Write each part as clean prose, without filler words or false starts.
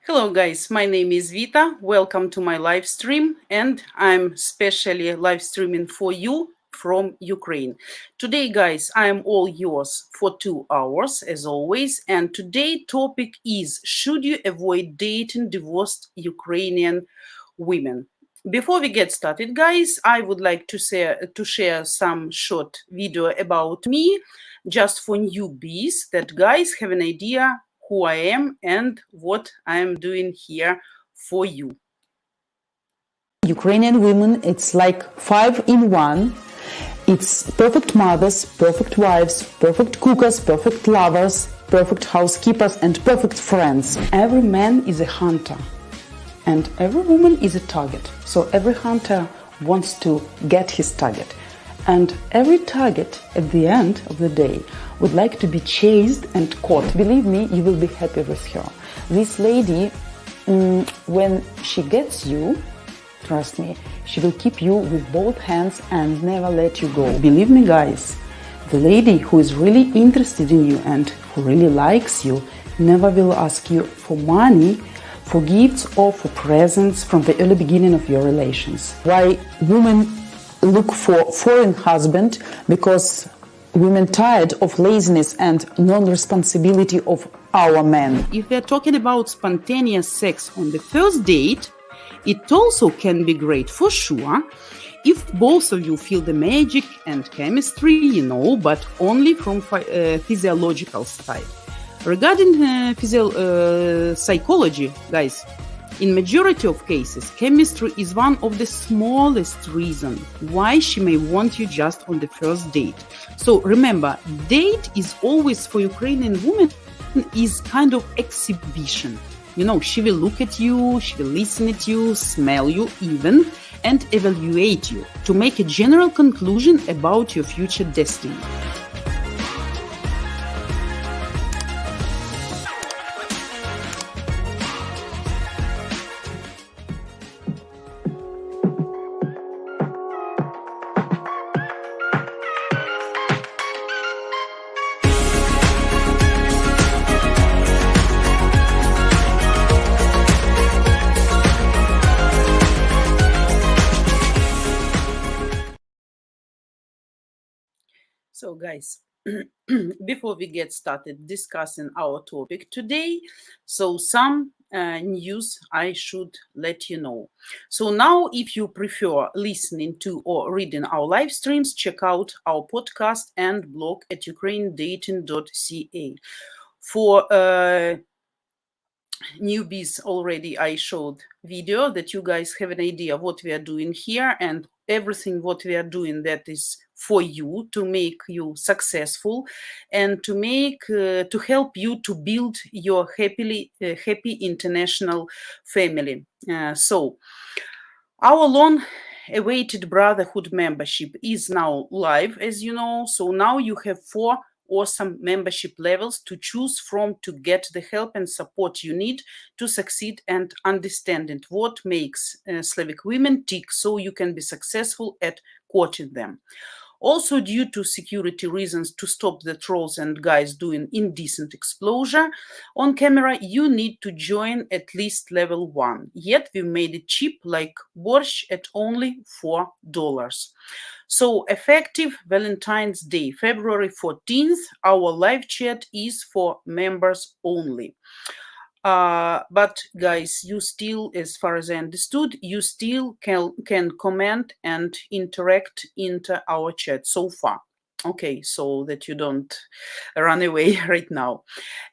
Hello guys, my name is Vita. Welcome to my live stream, and I'm specially live streaming for you from Ukraine. Today guys, I am all yours for 2 hours as always, and today topic is should you avoid dating divorced Ukrainian women? Before we get started guys, I would like to share some short video about me just for newbies that guys have an idea who I am and what I am doing here for you. Ukrainian women, it's like 5 in 1. It's perfect mothers, perfect wives, perfect cookers, perfect lovers, perfect housekeepers, and perfect friends. Every man is a hunter, and every woman is a target. So every hunter wants to get his target. And every target at the end of the day would like to be chased and caught. Believe me, you will be happy with her. This lady, when she gets you, trust me, she will keep you with both hands and never let you go. Believe me, guys, the lady who is really interested in you and who really likes you never will ask you for money, for gifts, or for presents from the early beginning of your relations. Why women look for foreign husband? Because women tired of laziness and non-responsibility of our men. If we are talking about spontaneous sex on the first date, it also can be great for sure if both of you feel the magic and chemistry, but only from physiological side. Regarding psychology, guys, in majority of cases, chemistry is one of the smallest reasons why she may want you just on the first date. So remember, date is always for Ukrainian women is kind of exhibition. She will look at you, she will listen at you, smell you even, and evaluate you to make a general conclusion about your future destiny. So guys, before we get started discussing our topic today, so some news I should let you know. So now if you prefer listening to or reading our live streams, check out our podcast and blog at ukrainedating.ca. For newbies already I showed video that you guys have an idea what we are doing here, and everything what we are doing that is for you to make you successful and to help you to build your happy international family. So our long awaited brotherhood membership is now live, as you know. So now you have 4 awesome membership levels to choose from to get the help and support you need to succeed and understanding what makes Slavic women tick so you can be successful at courting them. Also, due to security reasons, to stop the trolls and guys doing indecent exposure on camera, you need to join at least level 1. Yet we made it cheap like borscht at only $4. So effective Valentine's Day, February 14th, our live chat is for members only. But guys, you still, as far as I understood, you still can comment and interact into our chat so far. Okay, so that you don't run away right now.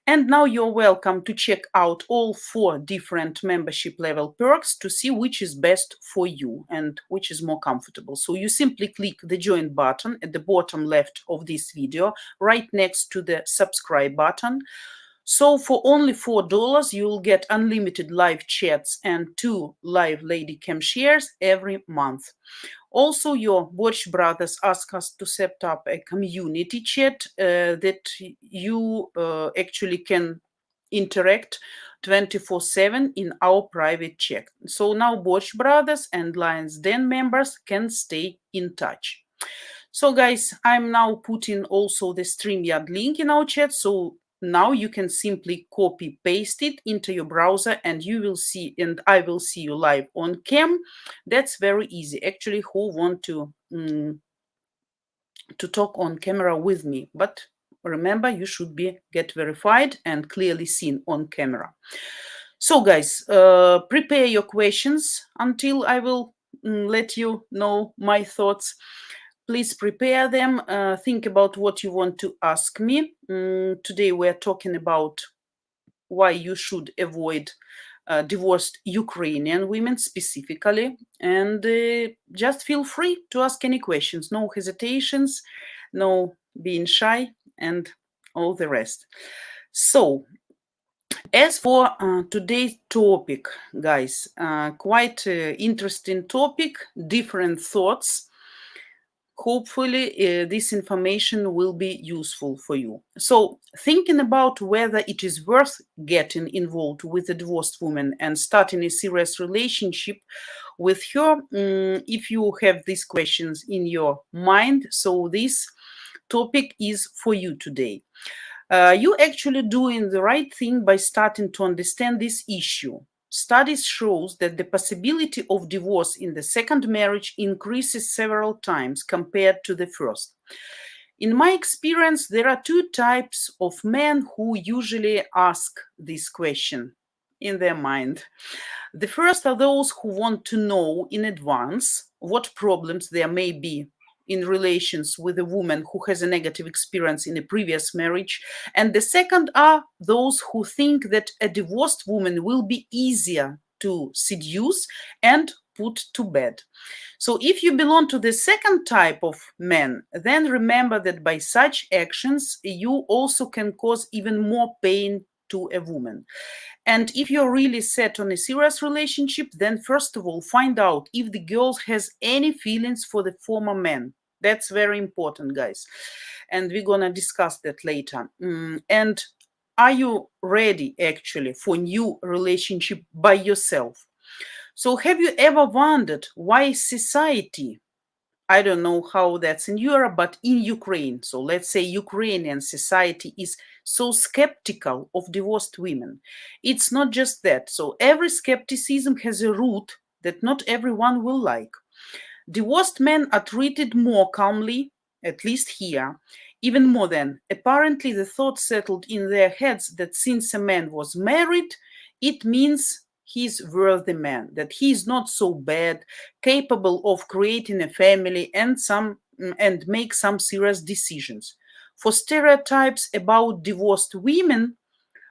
And now you're welcome to check out all 4 different membership level perks to see which is best for you and which is more comfortable. So you simply click the join button at the bottom left of this video, right next to the subscribe button. So for only $4, you'll get unlimited live chats and 2 live lady cam shares every month. Also, your Watch brothers ask us to set up a community chat that you actually can interact 24/7 in our private chat. So now Watch brothers and Lions Den members can stay in touch. So guys, I'm now putting also the Streamyard link in our chat, so now you can simply copy paste it into your browser and you will see, and I will see you live on cam. That's very easy. Actually, who want to talk on camera with me, but remember, you should get verified and clearly seen on camera. So guys, prepare your questions until I will let you know my thoughts. Please prepare them. Think about what you want to ask me. Today we're talking about why you should avoid divorced Ukrainian women specifically. And just feel free to ask any questions. No hesitations, no being shy, and all the rest. So, as for today's topic, guys, quite interesting topic, different thoughts. Hopefully, this information will be useful for you. So, thinking about whether it is worth getting involved with a divorced woman and starting a serious relationship with her, if you have these questions in your mind, so this topic is for you today. You actually doing the right thing by starting to understand this issue. Studies shows that the possibility of divorce in the second marriage increases several times compared to the first. In my experience, there are two types of men who usually ask this question in their mind. The first are those who want to know in advance what problems there may be in relations with a woman who has a negative experience in a previous marriage. And the second are those who think that a divorced woman will be easier to seduce and put to bed. So if you belong to the second type of men, then remember that by such actions, you also can cause even more pain to a woman. And if you're really set on a serious relationship, then first of all, find out if the girl has any feelings for the former man. That's very important, guys. And we're going to discuss that later. And are you ready actually for new relationship by yourself? So have you ever wondered why society, I don't know how that's in Europe, but in Ukraine, so let's say Ukrainian society is so skeptical of divorced women? It's not just that. So every skepticism has a root that not everyone will like. Divorced men are treated more calmly, at least here, even more than. Apparently, the thought settled in their heads that since a man was married, it means he's worthy man, that he's not so bad, capable of creating a family and make some serious decisions. For stereotypes about divorced women,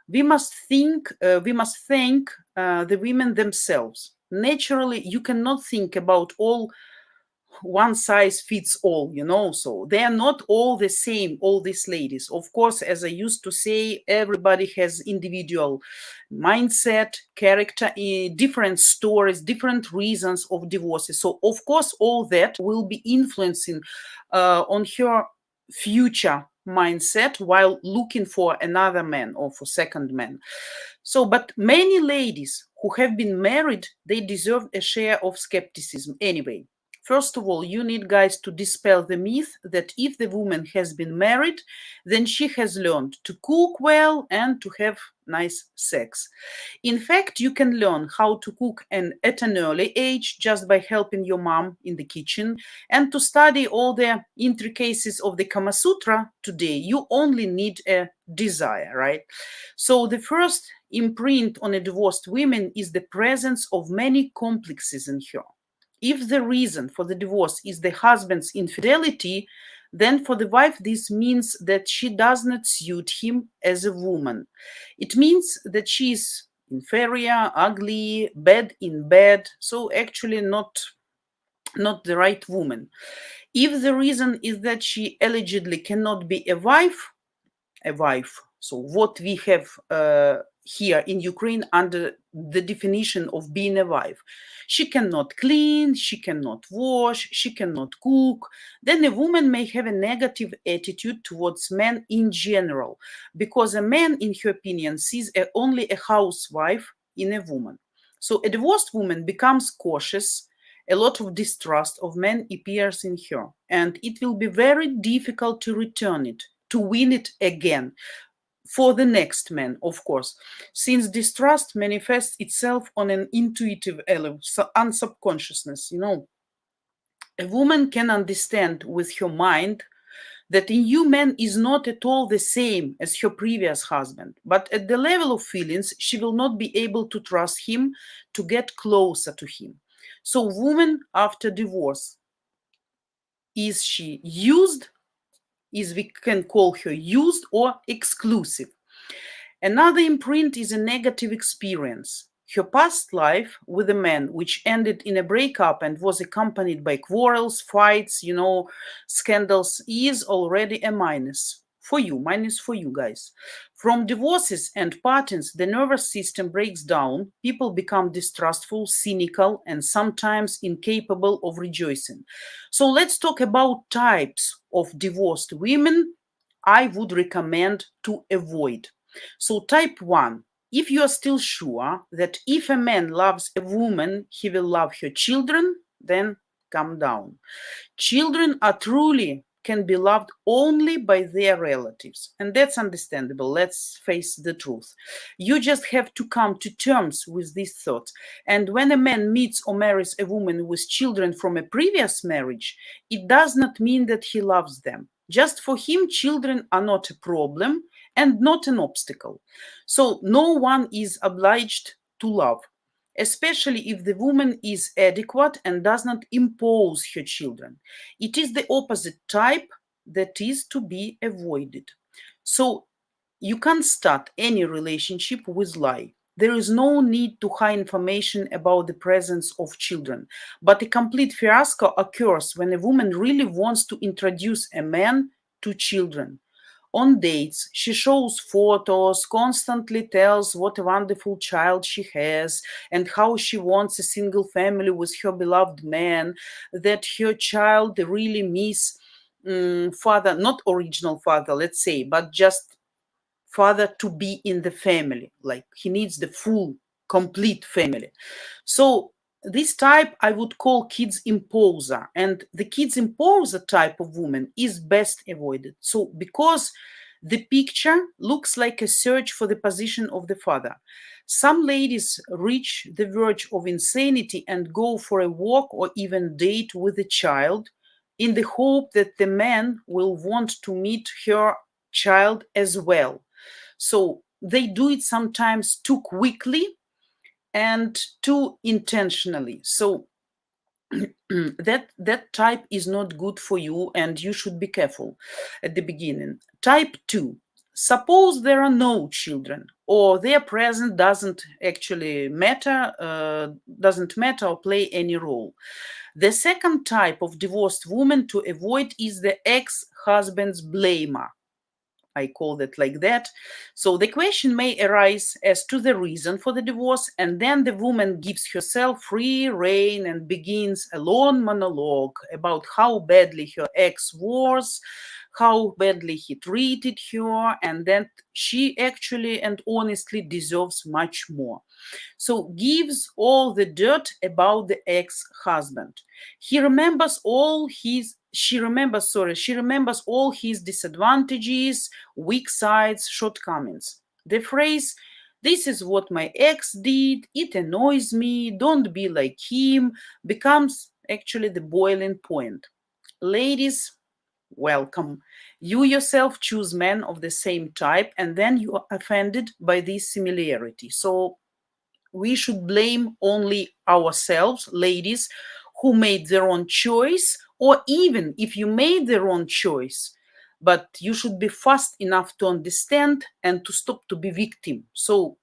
we must thank the women themselves. Naturally, you cannot think about all one size fits all, so they are not all the same, all these ladies. Of course, as I used to say, everybody has individual mindset, character, different stories, different reasons of divorces. So of course, all that will be influencing on her future mindset while looking for another man or for second man. So, but many ladies who have been married, they deserve a share of skepticism anyway. First of all, you need, guys, to dispel the myth that if the woman has been married, then she has learned to cook well and to have nice sex. In fact, you can learn how to cook at an early age just by helping your mom in the kitchen. And to study all the intricacies of the Kama Sutra today, you only need a desire, right? So the first imprint on a divorced woman is the presence of many complexes in her. If the reason for the divorce is the husband's infidelity, then for the wife, this means that she does not suit him as a woman. It means that she is inferior, ugly, bad in bed, so actually not the right woman. If the reason is that she allegedly cannot be a wife, so what we have here in Ukraine under the definition of being a wife. She cannot clean, she cannot wash, she cannot cook. Then a woman may have a negative attitude towards men in general, because a man, in her opinion, sees only a housewife in a woman. So a divorced woman becomes cautious. A lot of distrust of men appears in her, and it will be very difficult to return it, to win it again. for the next man, of course, since distrust manifests itself on an intuitive level, on subconsciousness. A woman can understand with her mind that a new man is not at all the same as her previous husband, but at the level of feelings, she will not be able to trust him, to get closer to him. So, woman after divorce, is she used? We can call her used or exclusive. Another imprint is a negative experience. Her past life with a man, which ended in a breakup and was accompanied by quarrels, fights, scandals, is already a minus for you guys. From divorces and patterns, the nervous system breaks down. People become distrustful, cynical, and sometimes incapable of rejoicing. So let's talk about types of divorced women I would recommend to avoid. So, type 1, if you are still sure that if a man loves a woman, he will love her children, then calm down. Children are truly can be loved only by their relatives, and that's understandable. Let's face the truth. You just have to come to terms with these thoughts. And when a man meets or marries a woman with children from a previous marriage, it does not mean that he loves them. Just for him, children are not a problem and not an obstacle. So no one is obliged to love, especially if the woman is adequate and does not impose her children. It is the opposite type that is to be avoided. So you can't start any relationship with lie. There is no need to hide information about the presence of children. But a complete fiasco occurs when a woman really wants to introduce a man to children. On dates, she shows photos, constantly tells what a wonderful child she has and how she wants a single family with her beloved man, that her child really miss father, not original father, let's say, but just father to be in the family. Like he needs the full, complete family. So this type I would call kids imposer, and the kids imposer type of woman is best avoided. So because the picture looks like a search for the position of the father. Some ladies reach the verge of insanity and go for a walk or even date with a child in the hope that the man will want to meet her child as well. So they do it sometimes too quickly and too intentionally. So that type is not good for you, and you should be careful at the beginning. Type 2. Suppose there are no children, or their presence doesn't actually matter, or play any role. The second type of divorced woman to avoid is the ex-husband's blamer. I call it like that. So the question may arise as to the reason for the divorce, and then the woman gives herself free rein and begins a long monologue about how badly her ex was, how badly he treated her, and that she actually and honestly deserves much more. So gives all the dirt about the ex-husband. She remembers all his disadvantages, weak sides, shortcomings. The phrase, "this is what my ex did, it annoys me, don't be like him," becomes actually the boiling point. Ladies, welcome. You yourself choose men of the same type, and then you are offended by this similarity. So we should blame only ourselves, ladies, who made their own choice, or even if you made their own choice, but you should be fast enough to understand and to stop to be victim. So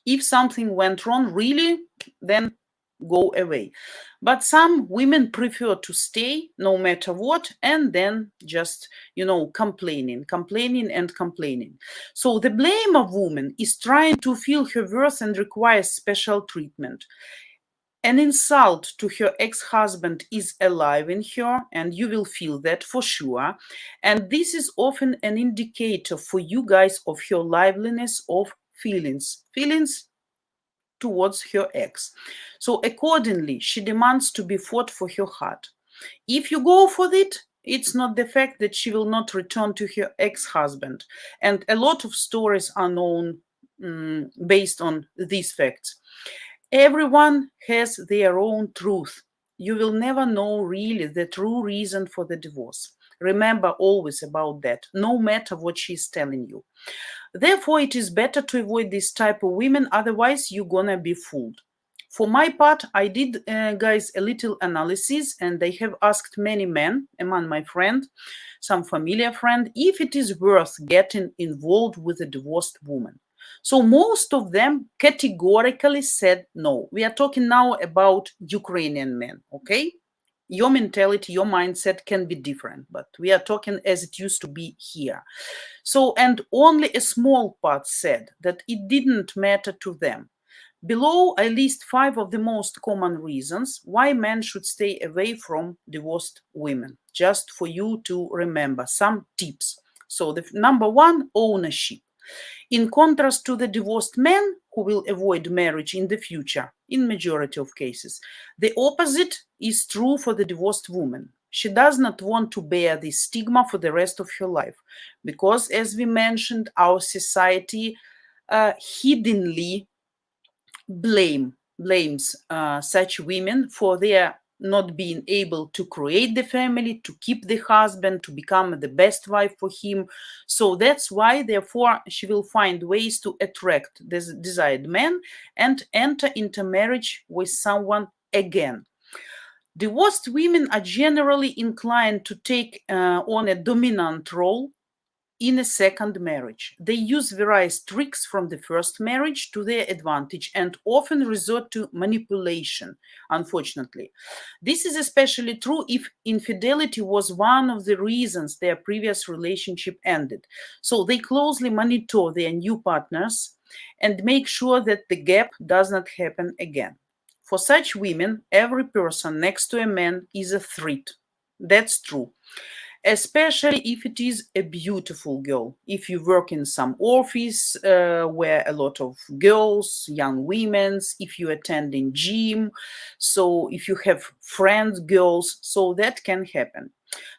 if something went wrong, really, then go away. But some women prefer to stay no matter what, and then just, complaining. So the blame of woman is trying to feel her worth and requires special treatment. An insult to her ex-husband is alive in her, and you will feel that for sure. And this is often an indicator for you guys of her liveliness of feelings towards her ex. So accordingly, she demands to be fought for her heart. If you go for it, It's not the fact that she will not return to her ex-husband. And a lot of stories are known based on these facts. Everyone has their own truth. You will never know really the true reason for the divorce. Remember always about that, no matter what she's telling you. Therefore, it is better to avoid this type of women, otherwise you're gonna be fooled. For my part, I did, guys, a little analysis, and I have asked many men among my friend, some familiar friend, if it is worth getting involved with a divorced woman. So most of them categorically said no. We are talking now about Ukrainian men, okay? Your mentality, your mindset can be different, but we are talking as it used to be here. So, and only a small part said that it didn't matter to them. Below, I list 5 of the most common reasons why men should stay away from divorced women, just for you to remember some tips. So, the number 1, ownership. In contrast to the divorced men who will avoid marriage in the future, in majority of cases, the opposite is true for the divorced woman. She does not want to bear this stigma for the rest of her life because, as we mentioned, our society hiddenly blames such women for their not being able to create the family, to keep the husband, to become the best wife for him. So that's why, therefore, she will find ways to attract this desired man and enter into marriage with someone again. Divorced women are generally inclined to take on a dominant role in a second marriage. They use various tricks from the first marriage to their advantage and often resort to manipulation, unfortunately. This is especially true if infidelity was one of the reasons their previous relationship ended. So they closely monitor their new partners and make sure that the gap does not happen again. For such women, every person next to a man is a threat. That's true, especially if it is a beautiful girl. If you work in some office where a lot of girls, young women, if you attend in gym, so if you have friends, girls, so that can happen.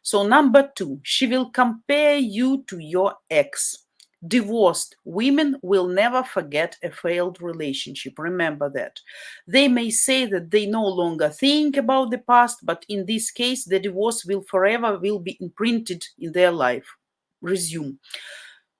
So number 2, she will compare you to your ex. Divorced women will never forget a failed relationship. Remember that. They may say that they no longer think about the past, but in this case, the divorce will forever will be imprinted in their life. Resume.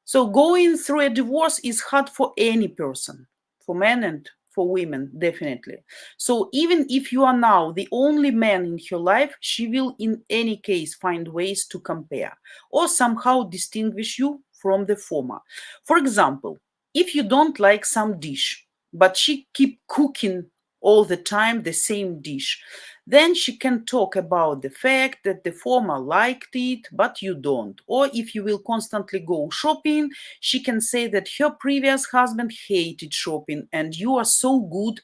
So going through a divorce is hard for any person, for men and for women, definitely. So even if you are now the only man in her life, she will in any case find ways to compare or somehow distinguish you from the former. For example, if you don't like some dish, but she keep cooking all the time the same dish, then she can talk about the fact that the former liked it, but you don't. Or if you will constantly go shopping, she can say that her previous husband hated shopping and you are so good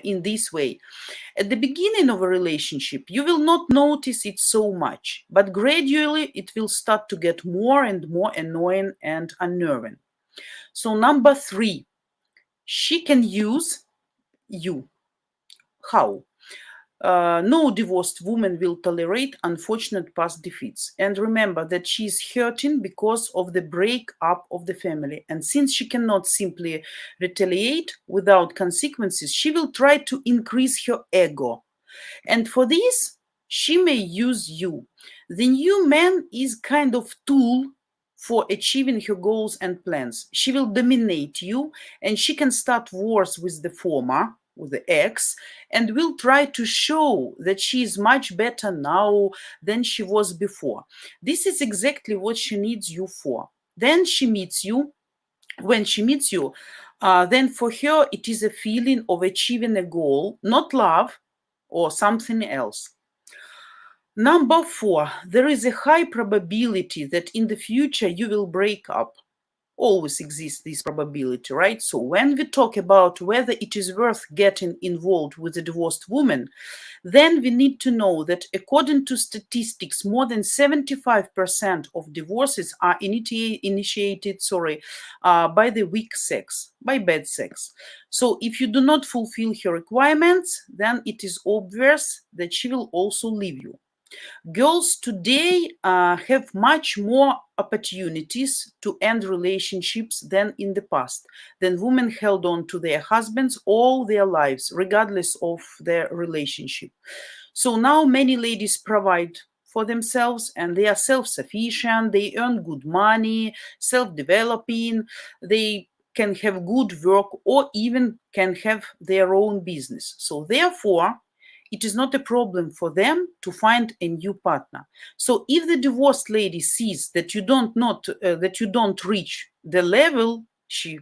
in this way. At the beginning of a relationship, you will not notice it so much, but gradually it will start to get more and more annoying and unnerving. So, number 3, she can use you. How? No divorced woman will tolerate unfortunate past defeats. And remember that she is hurting because of the breakup of the family. And since she cannot simply retaliate without consequences, she will try to increase her ego. And for this, she may use you. The new man is kind of tool for achieving her goals and plans. She will dominate you and she can start wars with the former, with the ex, and will try to show that she is much better now than she was before. This is exactly what she needs you for. Then she meets you. When she meets you, then for her it is a feeling of achieving a goal, not love or something else. Number 4, there is a high probability that in the future you will break up. Always exists this probability, right? So when we talk about whether it is worth getting involved with a divorced woman, then we need to know that according to statistics, more than 75% of divorces are initiated by the weak sex, by bad sex. So if you do not fulfill her requirements, then it is obvious that she will also leave you. Girls today have much more opportunities to end relationships than in the past. Then women held on to their husbands all their lives, regardless of their relationship. So now many ladies provide for themselves and they are self-sufficient, they earn good money, self-developing, they can have good work or even can have their own business. So therefore, it is not a problem for them to find a new partner. So if the divorced lady sees that that you don't reach the level she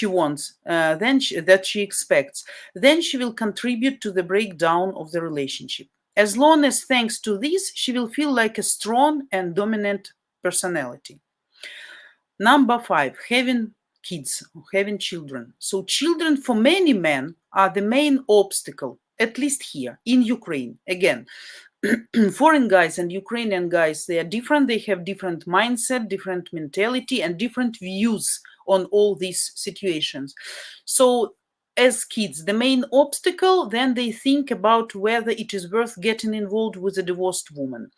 wants, that she expects, then she will contribute to the breakdown of the relationship. As long as, thanks to this, she will feel like a strong and dominant personality. Number 5, having kids, having children. So children for many men are the main obstacle, at least here in Ukraine. Again, foreign guys and Ukrainian guys, they are different. They have different mindset, different mentality, and different views on all these situations. So as kids, the main obstacle, then they think about whether it is worth getting involved with a divorced woman.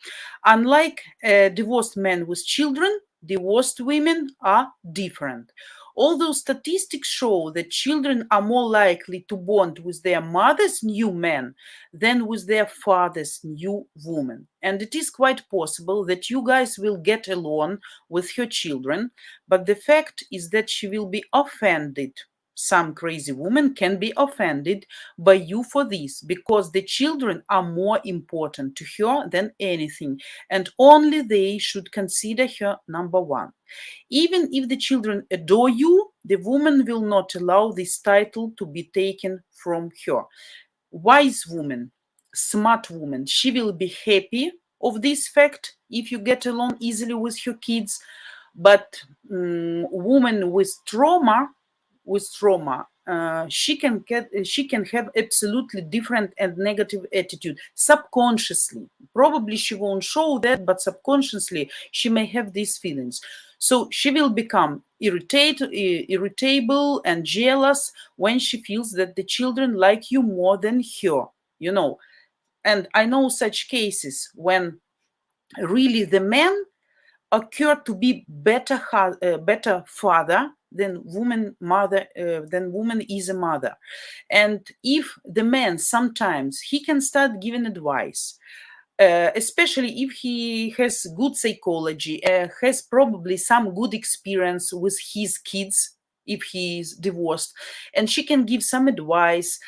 Unlike a divorced man with children, divorced women are different. Although statistics show that children are more likely to bond with their mother's new man than with their father's new woman. And it is quite possible that you guys will get along with her children, but the fact is that she will be offended. Some crazy woman can be offended by you for this because the children are more important to her than anything, and only they should consider her number one. Even if the children adore you, the woman will not allow this title to be taken from her. Wise woman, smart woman, she will be happy of this fact if you get along easily with her kids. But woman with trauma, she can have absolutely different and negative attitude subconsciously. Probably she won't show that, but subconsciously she may have these feelings. So she will become irritable and jealous when she feels that the children like you more than her, you know. And I know such cases when really the man occur to be better father than woman is a mother. And if the man sometimes he can start giving advice, especially if he has good psychology, has probably some good experience with his kids if he is divorced, and she can give some advice,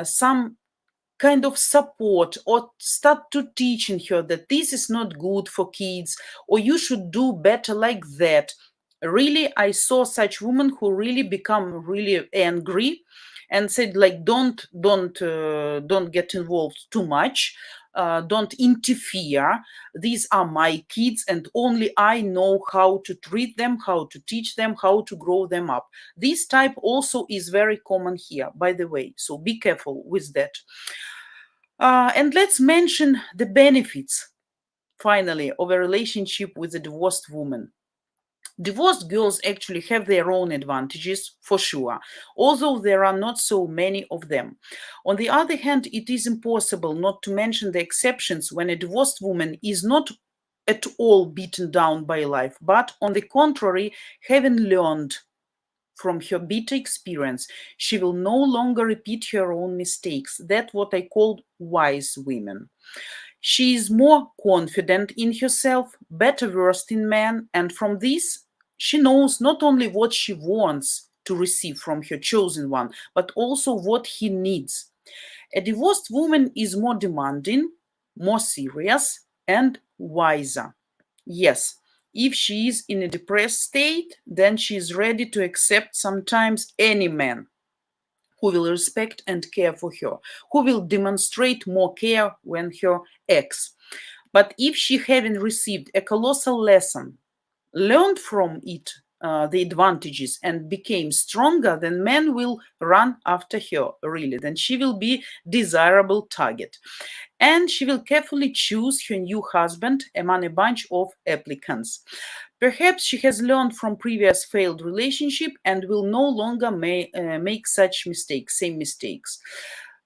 some kind of support, or start to teaching her that this is not good for kids or you should do better like that. Really, I saw such women who really become really angry and said like don't get involved too much, don't interfere, these are my kids and only I know how to treat them, how to teach them, how to grow them up. This type also is very common here, by the way, so be careful with that. And let's mention the benefits, finally, of a relationship with a divorced woman. Divorced girls actually have their own advantages, for sure, although there are not so many of them. On the other hand, it is impossible not to mention the exceptions when a divorced woman is not at all beaten down by life, but on the contrary, having learned from her bitter experience, she will no longer repeat her own mistakes. That's what I call wise women. She is more confident in herself, better versed in men, and from this, she knows not only what she wants to receive from her chosen one, but also what he needs. A divorced woman is more demanding, more serious, and wiser. Yes, if she is in a depressed state, then she is ready to accept sometimes any man who will respect and care for her, who will demonstrate more care when her ex. But if she having received a colossal lesson, learned from it the advantages and became stronger, then men will run after her, really. Then she will be desirable target. And she will carefully choose her new husband among a bunch of applicants. Perhaps she has learned from previous failed relationship and will no longer make such mistakes, same mistakes.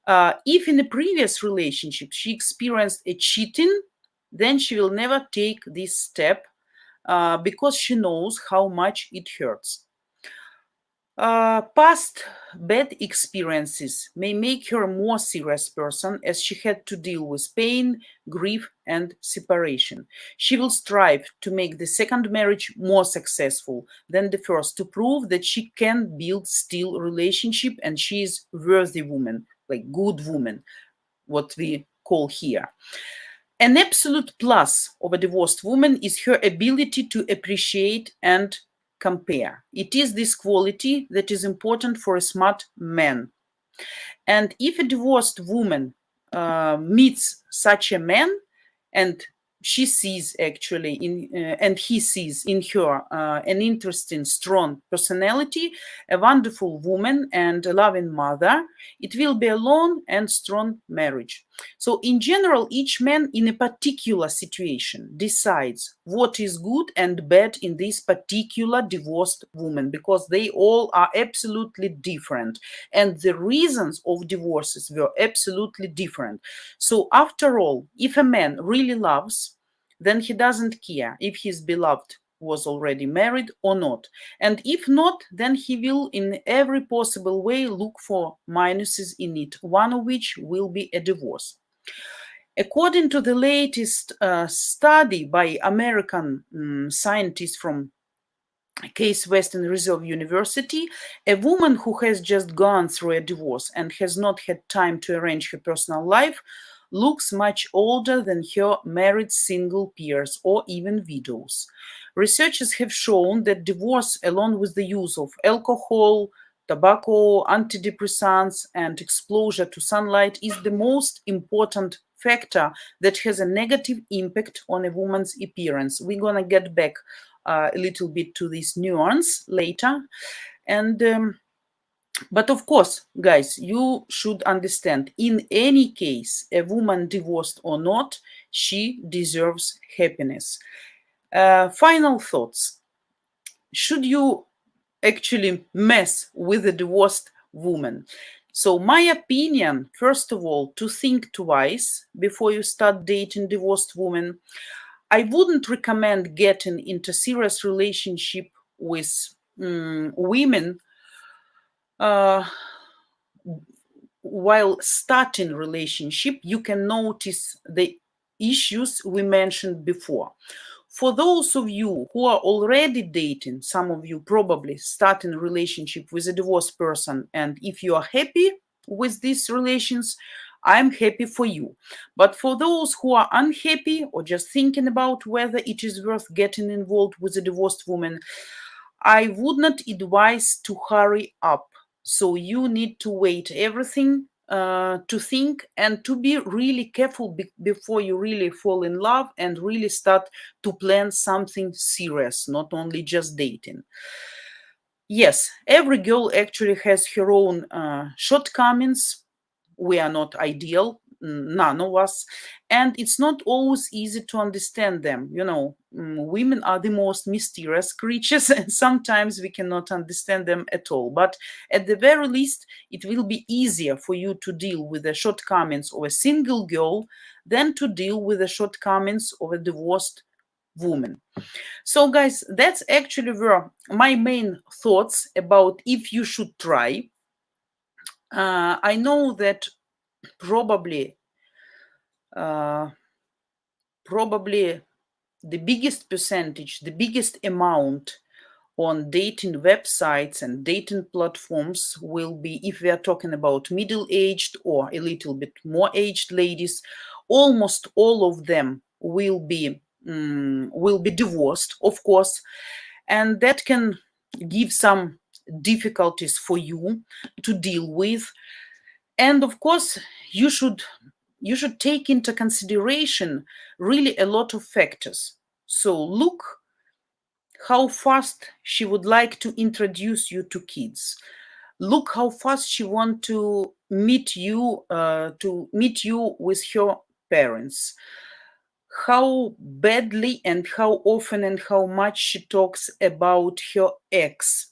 If in a previous relationship she experienced a cheating, then she will never take this step because she knows how much it hurts. Past bad experiences may make her a more serious person as she had to deal with pain, grief, and separation. She will strive to make the second marriage more successful than the first to prove that she can build still relationship and she is worthy woman, like good woman, what we call here. An absolute plus of a divorced woman is her ability to appreciate and compare. It is this quality that is important for a smart man. And if a divorced woman meets such a man, and she sees actually and he sees in her an interesting, strong personality, a wonderful woman, and a loving mother, it will be a long and strong marriage. So, in general, each man in a particular situation decides what is good and bad in this particular divorced woman because they all are absolutely different. And the reasons of divorces were absolutely different. So, after all, if a man really loves, then he doesn't care if his beloved was already married or not. And if not, then he will, in every possible way, look for minuses in it, one of which will be a divorce. According to the latest study by American scientists from Case Western Reserve University, a woman who has just gone through a divorce and has not had time to arrange her personal life looks much older than her married single peers or even widows. Researchers have shown that divorce, along with the use of alcohol, tobacco, antidepressants, and exposure to sunlight, is the most important factor that has a negative impact on a woman's appearance. We're going to get back a little bit to this nuance later. And but of course, guys, you should understand, in any case, a woman divorced or not, she deserves happiness. Final thoughts. Should you actually mess with a divorced woman? So my opinion, first of all, to think twice before you start dating divorced women. I wouldn't recommend getting into serious relationship with women while starting relationship. You can notice the issues we mentioned before. For those of you who are already dating, some of you probably starting a relationship with a divorced person, and if you are happy with these relations, I'm happy for you. But for those who are unhappy or just thinking about whether it is worth getting involved with a divorced woman, I would not advise to hurry up. So you need to wait everything to think and to be really careful before you really fall in love and really start to plan something serious, not only just dating. Yes, every girl actually has her own shortcomings. We are not ideal, none of us, and it's not always easy to understand them. Women are the most mysterious creatures, and sometimes we cannot understand them at all. But at the very least, it will be easier for you to deal with the shortcomings of a single girl than to deal with the shortcomings of a divorced woman. So, guys, that's actually were my main thoughts about if you should try. I know that probably the biggest percentage, the biggest amount on dating websites and dating platforms will be, if we are talking about middle-aged or a little bit more aged ladies, almost all of them will be divorced, of course, and that can give some difficulties for you to deal with. And of course, you should take into consideration really a lot of factors. So look how fast she would like to introduce you to kids. Look how fast she wants to meet you with her parents. How badly and how often and how much she talks about her ex.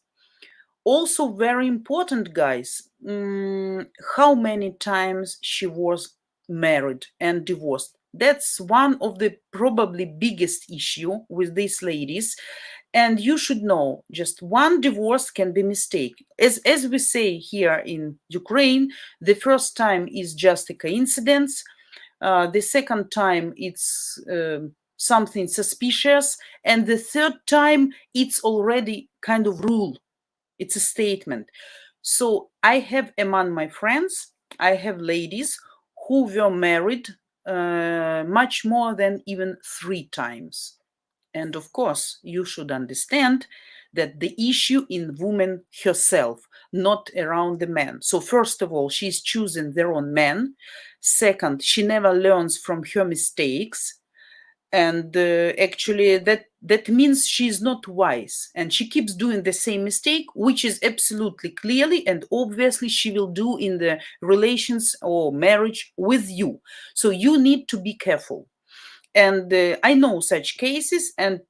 Also very important, guys, how many times she was married and divorced. That's one of the probably biggest issue with these ladies. And you should know, just one divorce can be mistake. As we say here in Ukraine, the first time is just a coincidence. The second time it's something suspicious, and the third time it's already kind of rule. It's a statement. So I have among my friends, I have ladies who were married much more than even 3 times. And of course, you should understand that the issue in woman herself, not around the man. So first of all, she's choosing their own man. Second, she never learns from her mistakes. And actually that means she's not wise, and she keeps doing the same mistake, which is absolutely clearly and obviously she will do in the relations or marriage with you. So you need to be careful. And I know such cases, and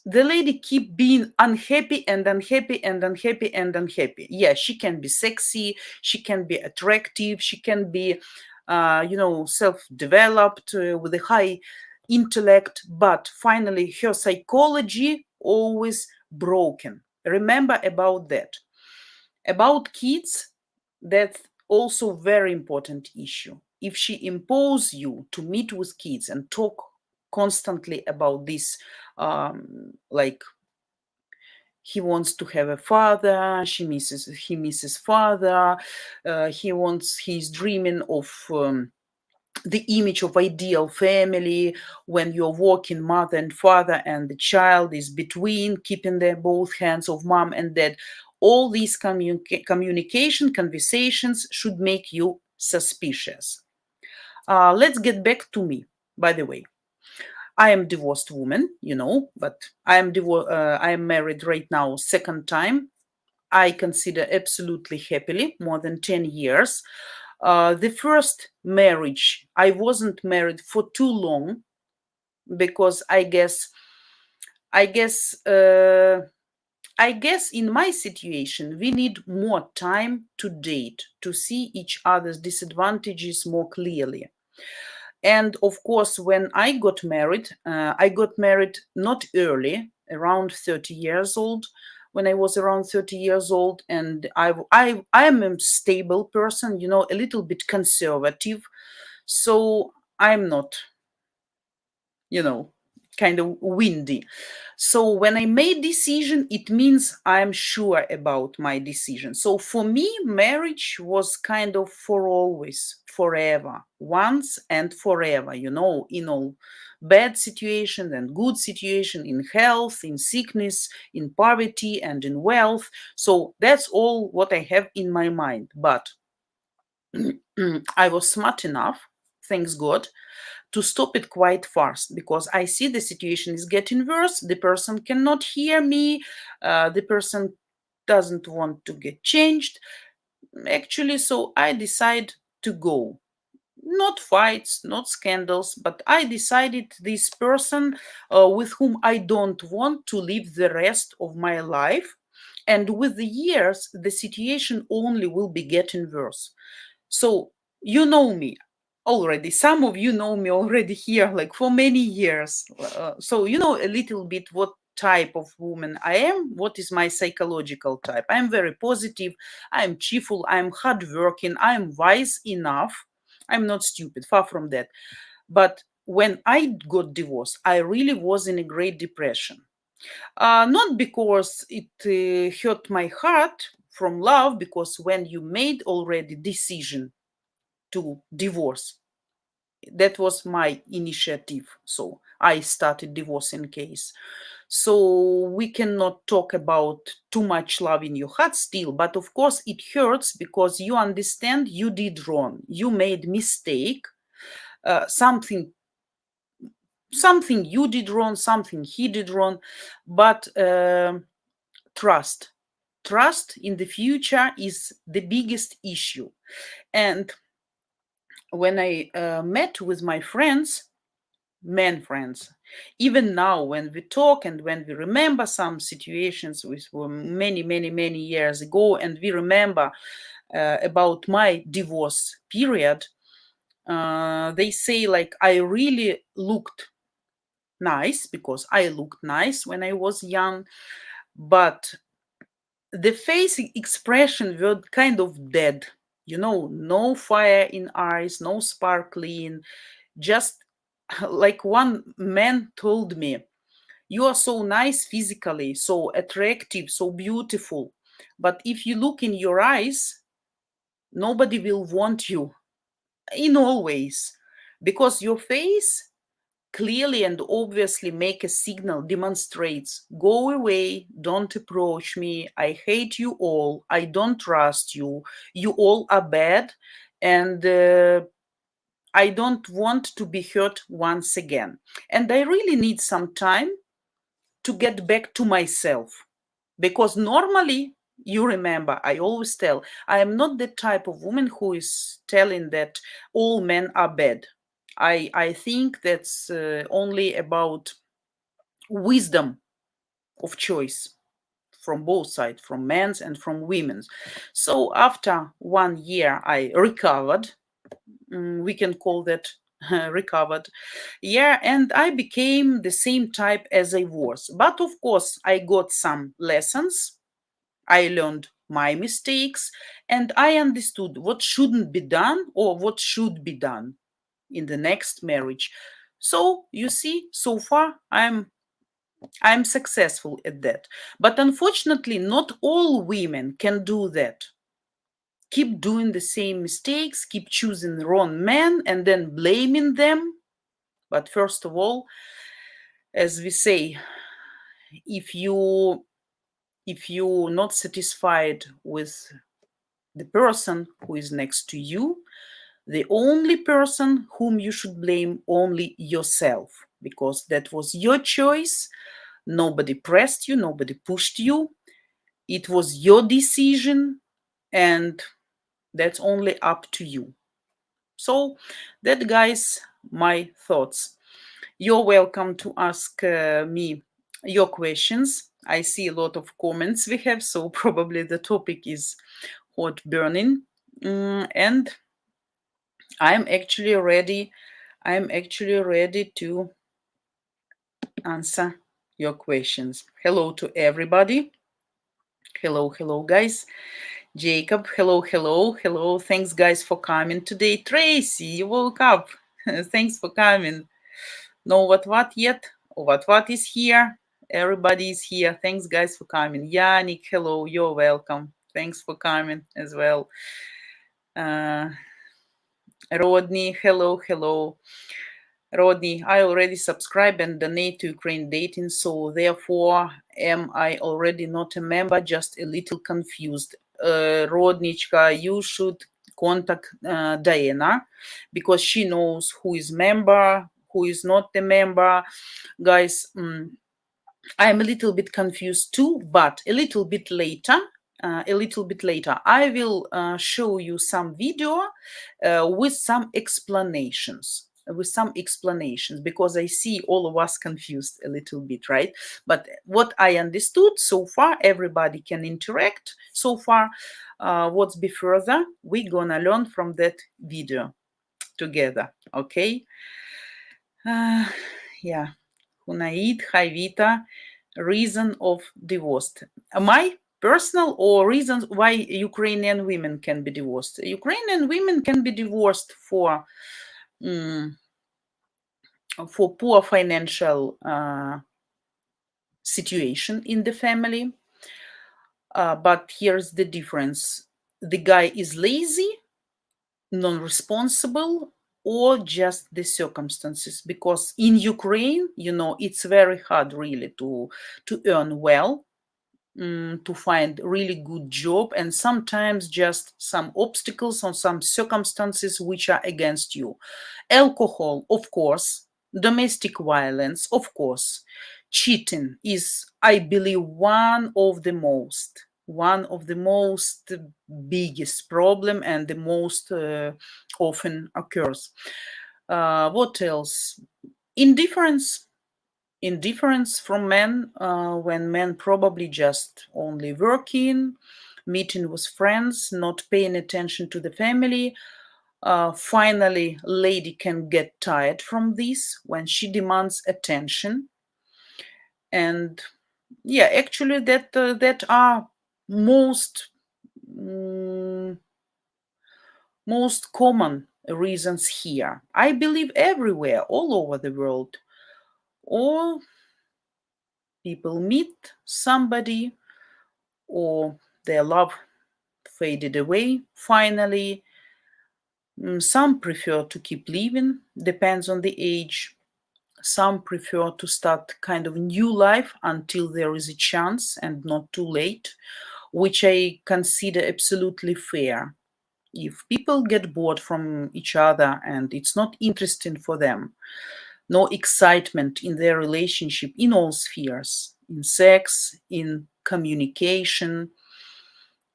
the lady keep being unhappy and unhappy and unhappy and unhappy. Yeah, she can be sexy, she can be attractive, she can be self-developed with a high intellect, but finally her psychology always broken. Remember about that. About kids, that's also very important issue. If she impose you to meet with kids and talk constantly about this, like he wants to have a father, he misses father, he's dreaming of the image of ideal family when you're working mother and father and the child is between, keeping their both hands of mom and dad. All these communication conversations should make you suspicious. Let's get back to me. By the way, I am divorced woman, but I am married right now second time. I consider absolutely happily more than 10 years. The first marriage, I wasn't married for too long because I guess in my situation, we need more time to date, to see each other's disadvantages more clearly. And of course, when I got married not early, around 30 years old. When I was around 30 years old, and I am a stable person, a little bit conservative. So I'm not, kind of windy. So when I made decision, it means I'm sure about my decision. So for me, marriage was kind of for always, forever, once and forever, in all bad situations and good situation, in health, in sickness, in poverty, and in wealth. So that's all what I have in my mind. But I was smart enough, thanks God, to stop it quite fast, because I see the situation is getting worse. The person cannot hear me. The person doesn't want to get changed. Actually, so I decide to go. Not fights, not scandals, but I decided this person with whom I don't want to live the rest of my life. And with the years, the situation only will be getting worse. So you know me already. Some of you know me already here, like for many years. So you know a little bit what type of woman I am, what is my psychological type. I'm very positive, I'm cheerful, I'm hardworking, I'm wise enough. I'm not stupid, far from that. But when I got divorced, I really was in a great depression. Not because it hurt my heart from love, because when you made already decision to divorce, that was my initiative. So I started divorcing case. So we cannot talk about too much love in your heart still, but of course it hurts because you understand you did wrong, you made mistake, something you did wrong, something he did wrong, but trust in the future is the biggest issue. And when I met with my friends, men friends, even now when we talk and when we remember some situations which were many years ago, and we remember about my divorce period, they say like I really looked nice because I looked nice when I was young, but the face expression were kind of dead. No fire in eyes, no sparkling, just like one man told me, you are so nice physically, so attractive, so beautiful. But if you look in your eyes, nobody will want you in all ways because your face clearly and obviously make a signal, demonstrates, go away, don't approach me, I hate you all, I don't trust you, you all are bad, and I don't want to be hurt once again. And I really need some time to get back to myself. Because normally, you remember, I always tell, I am not the type of woman who is telling that all men are bad. I think that's only about wisdom of choice from both sides, from men's and from women's. So after 1 year, I recovered. We can call that recovered. Yeah, and I became the same type as I was. But of course, I got some lessons. I learned my mistakes and I understood what shouldn't be done or what should be done in the next marriage. So you see, so far I'm successful at that. But unfortunately, not all women can do that. Keep doing the same mistakes, keep choosing the wrong men and then blaming them. But first of all, as we say, if you're not satisfied with the person who is next to you, the only person whom you should blame only yourself, because that was your choice. Nobody pressed you, nobody pushed you. It was your decision, and that's only up to you. So that, guys, my thoughts. You're welcome to ask me your questions. I see a lot of comments we have, so probably the topic is hot burning. And I'm actually ready to answer your questions. Hello to everybody. Hello, guys. Jacob, hello. Thanks, guys, for coming today. Tracy, you woke up. Thanks for coming. No what yet? What is here? Everybody is here. Thanks, guys, for coming. Yannick, hello. You're welcome. Thanks for coming as well. Rodney, hello. Rodney, I already subscribe and donate to Ukraine Dating, so therefore am I already not a member, just a little confused. Rodnichka, you should contact Diana because she knows who is member, who is not a member. Guys, I'm a little bit confused too, but a little bit later, I will show you some video with some explanations. Because I see all of us confused a little bit, right? But what I understood so far, everybody can interact. So far, what's be further, we're gonna learn from that video together, okay? Yeah. Hunaid, hi Vita, reason of divorce. My personal or reasons why Ukrainian women can be divorced? Ukrainian women can be divorced for poor financial situation in the family. But here's the difference. The guy is lazy, non-responsible, or just the circumstances, because in Ukraine, it's very hard really to earn well, to find really good job, and sometimes just some obstacles or some circumstances which are against you. Alcohol, of course, domestic violence, of course, cheating is, I believe, one of the most biggest problem and the most often occurs. What else? Indifference from men, when men probably just only working, meeting with friends, not paying attention to the family. Finally, lady can get tired from this when she demands attention. And yeah, actually, that are most most common reasons here. I believe everywhere, all over the world. Or people meet somebody, or their love faded away finally. Some prefer to keep living, depends on the age. Some prefer to start kind of new life until there is a chance and not too late, which I consider absolutely fair. If people get bored from each other and it's not interesting for them, no excitement in their relationship in all spheres, in sex, in communication,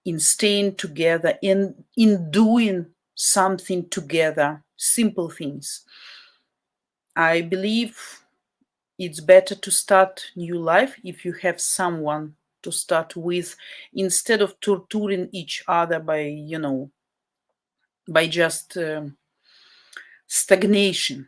in staying together, in doing something together, simple things. I believe it's better to start new life if you have someone to start with, instead of torturing each other by, by just stagnation.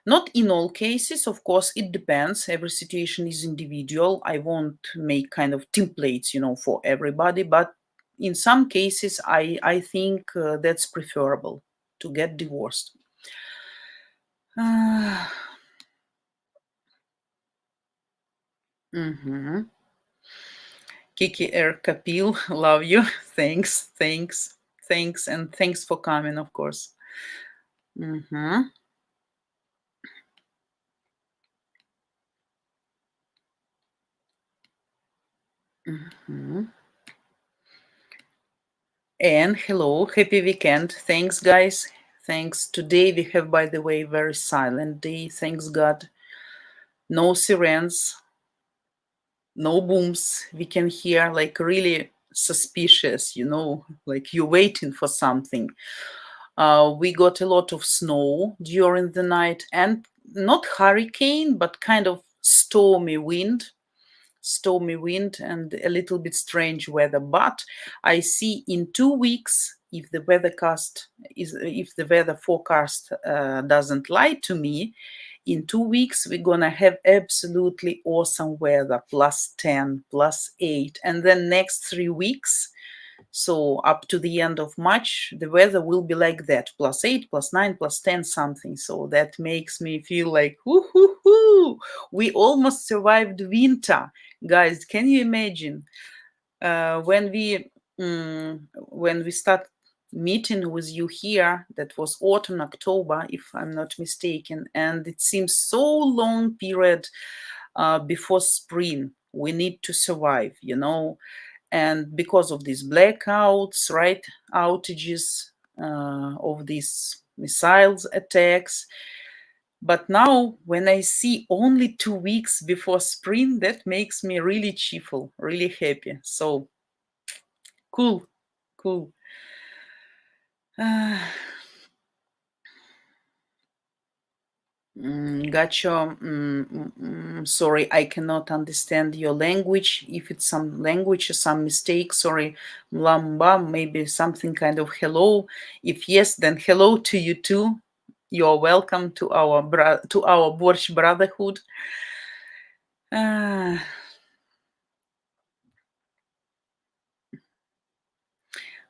Not in all cases, of course, it depends. Every situation is individual. I won't make kind of templates, for everybody, but in some cases, I think that's preferable to get divorced. Mhm. Kiki R. Kapil, love you. Thanks, and thanks for coming, of course. Mhm. Mhm. And hello, happy weekend. Thanks, guys. Thanks. Today we have, by the way, very silent day. Thanks God. No sirens, no booms. We can hear like really suspicious, like you're waiting for something. We got a lot of snow during the night, and not hurricane, but kind of stormy wind and a little bit strange weather. But I see in 2 weeks, if the weather forecast doesn't lie to me, in 2 weeks we're gonna have absolutely awesome weather, +10, +8, and then next 3 weeks, so up to the end of March, the weather will be like that, +8, +9, +10 something. So that makes me feel like, whoo, we almost survived winter. Guys, can you imagine when we start meeting with you here, that was autumn, October, if I'm not mistaken, and it seems so long period before spring. We need to survive, and because of these blackouts, right, outages, of these missiles attacks. But now when I see only 2 weeks before spring, that makes me really cheerful, really happy. So cool. Gotcha. Sorry, I cannot understand your language. If it's some language or some mistake, sorry. Mlamba, maybe something kind of hello. If yes, then hello to you too. You're welcome to our Borsch Brotherhood.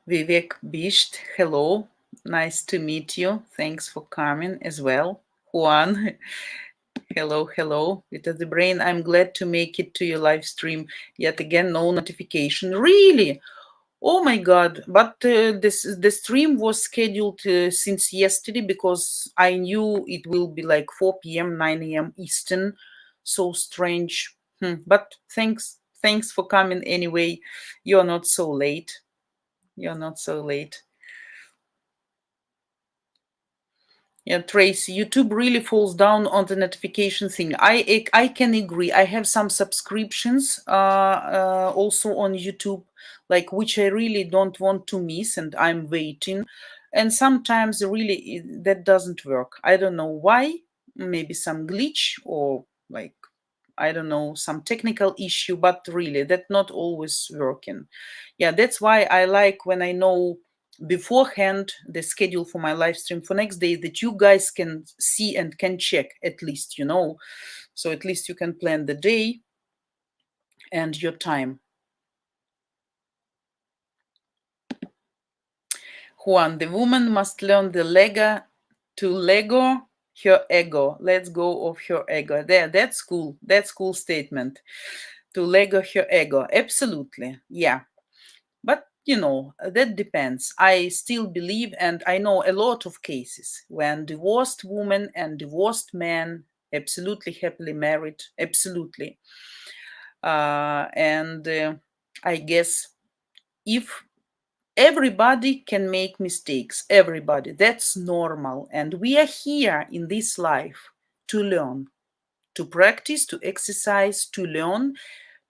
Vivek Bisht, hello. Nice to meet you. Thanks for coming as well. Juan, hello. It is the brain. I'm glad to make it to your live stream. Yet again, no notification. Really? Oh my God. But the stream was scheduled since yesterday, because I knew it will be like 4 p.m., 9 a.m. Eastern. So strange. But thanks for coming anyway. You're not so late. Yeah, Tracy, YouTube really falls down on the notification thing. I can agree. I have some subscriptions also on YouTube, like which I really don't want to miss, and I'm waiting. And sometimes really that doesn't work. I don't know why. Maybe some glitch, or like I don't know, some technical issue, but really that not always working. Yeah, that's why I like when I know beforehand the schedule for my live stream for next day, that you guys can see and can check at least, so at least you can plan the day and your time. Juan, the woman must learn the Lego to Lego her ego. Let's go of her ego. There, that's cool. That's cool statement. To Lego her ego. Absolutely. Yeah. But that depends. I still believe, and I know a lot of cases when divorced woman and divorced man absolutely happily married, absolutely. And I guess if everybody can make mistakes, everybody, that's normal. And we are here in this life to learn, to practice, to exercise, to learn,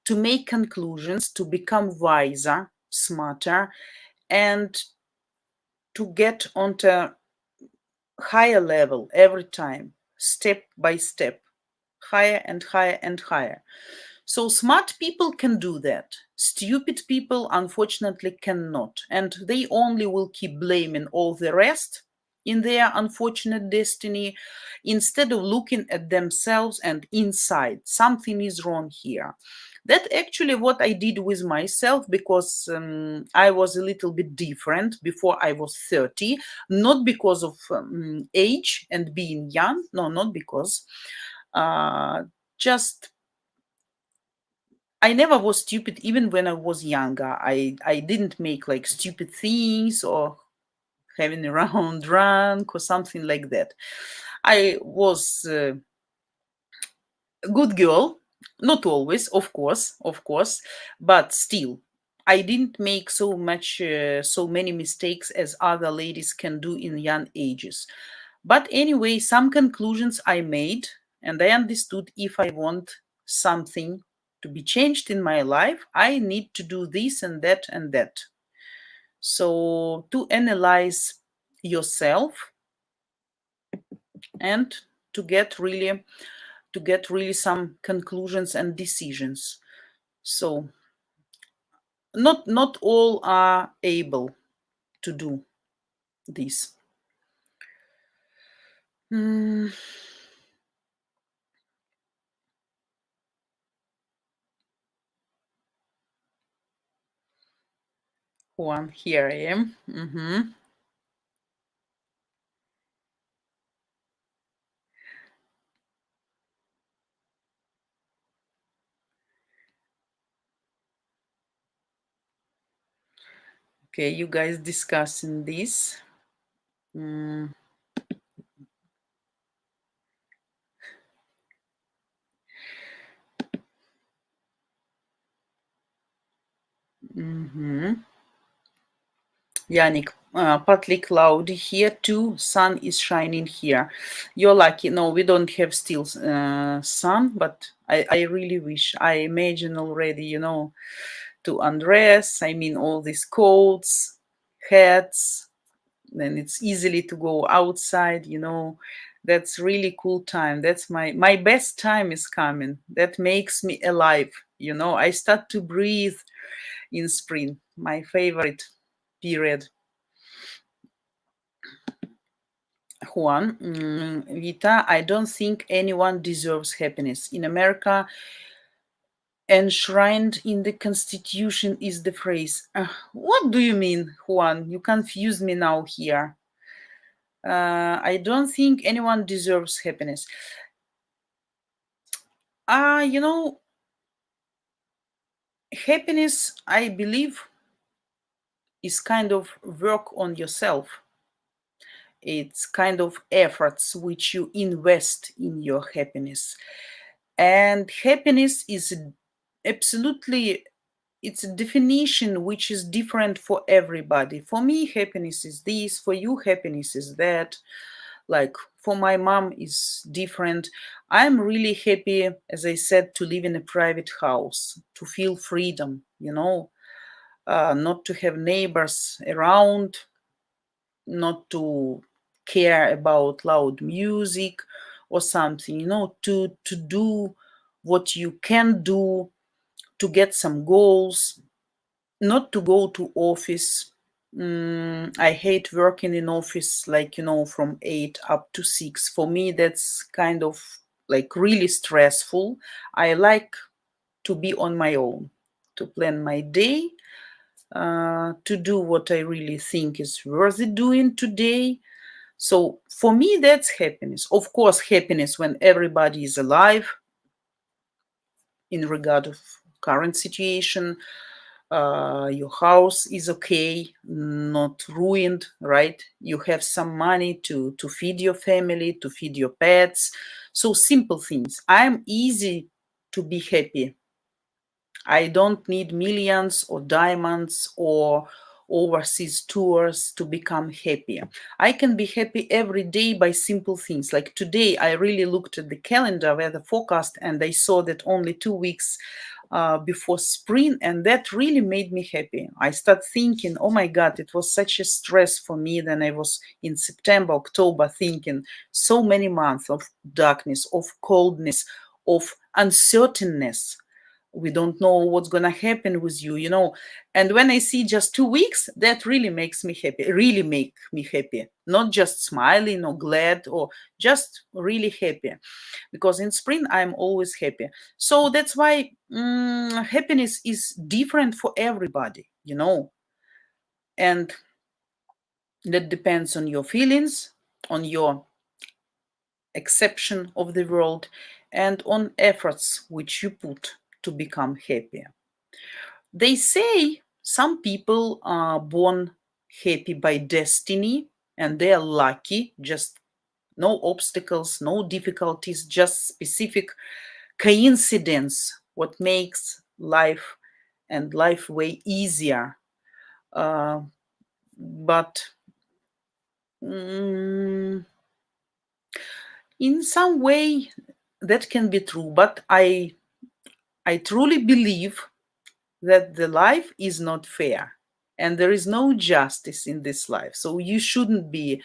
to make conclusions, to become wiser, smarter, and to get onto higher level every time, step by step, higher and higher and higher. So smart people can do that. Stupid people, unfortunately, cannot. And they only will keep blaming all the rest in their unfortunate destiny instead of looking at themselves and inside. Something is wrong here. That actually what I did with myself, because I was a little bit different before I was 30, not because of age and being young. No, not because. Just I never was stupid even when I was younger. I didn't make like stupid things or having around drunk or something like that. I was a good girl, not always, of course, but still. I didn't make so many mistakes as other ladies can do in young ages. But anyway, some conclusions I made, and I understood if I want something to be changed in my life, I need to do this and that and that. So to analyze yourself and to get really some conclusions and decisions. So not all are able to do this. Mm, Juan, here I am. Okay, you guys discussing this. Mm. Yannick, partly cloudy here too. Sun is shining here. You're lucky. No, we don't have still sun, but I really wish. I imagine already, to undress. I mean, all these coats, hats. Then it's easily to go outside. That's really cool time. That's my best time is coming. That makes me alive. I start to breathe in spring. My favorite period. Juan, Vita, I don't think anyone deserves happiness. In America, enshrined in the Constitution is the phrase. What do you mean, Juan? You confuse me now here. I don't think anyone deserves happiness. Happiness, I believe, is kind of work on yourself. It's kind of efforts which you invest in your happiness. And happiness is absolutely, it's a definition which is different for everybody. For me, happiness is this. For you, happiness is that. Like for my mom is different. I'm really happy, as I said, to live in a private house, to feel freedom, not to have neighbors around, not to care about loud music or something, to do what you can do to get some goals, not to go to office. I hate working in office, like, from 8 up to 6. For me, that's kind of like really stressful. I like to be on my own, to plan my day, to do what I really think is worthy doing today. So for me, that's happiness. Of course, happiness when everybody is alive in regard of current situation. Your house is okay, not ruined, right? You have some money to feed your family, to feed your pets. So simple things. I'm easy to be happy. I don't need millions or diamonds or overseas tours to become happy. I can be happy every day by simple things. Like today, I really looked at the calendar, weather forecast, and I saw that only 2 weeks before spring, and that really made me happy. I start thinking, oh my God, it was such a stress for me. Then I was in September, October, thinking so many months of darkness, of coldness, of uncertainness. We don't know what's going to happen with you. And when I see just 2 weeks, that really makes me happy, really make me happy, not just smiling or glad, or just really happy, because in spring I'm always happy. So that's why happiness is different for everybody. And that depends on your feelings, on your acceptance of the world, and on efforts which you put to become happy. They say some people are born happy by destiny and they are lucky, just no obstacles, no difficulties, just specific coincidence, what makes life and life way easier. But in some way that can be true, but I truly believe that the life is not fair and there is no justice in this life. So you shouldn't be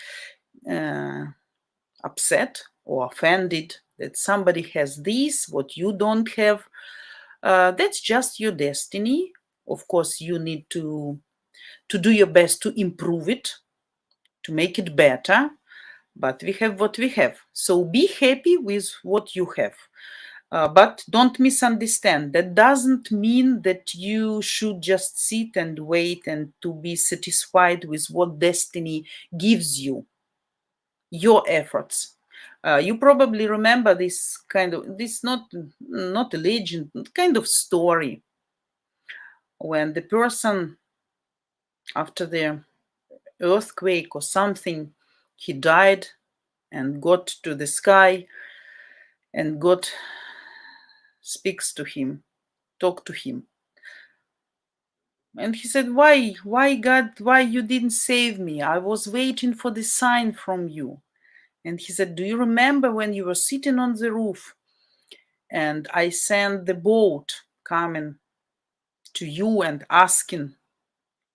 upset or offended that somebody has this, what you don't have. That's just your destiny. Of course, you need to do your best to improve it, to make it better. But we have what we have. So be happy with what you have. But don't misunderstand. That doesn't mean that you should just sit and wait and to be satisfied with what destiny gives you, your efforts. You probably remember this not a legend, kind of story, when the person after the earthquake or something, he died and got to the sky, and God speaks to him, talk to him. And he said, why God, why you didn't save me? I was waiting for the sign from you. And he said, do you remember when you were sitting on the roof and I sent the boat coming to you and asking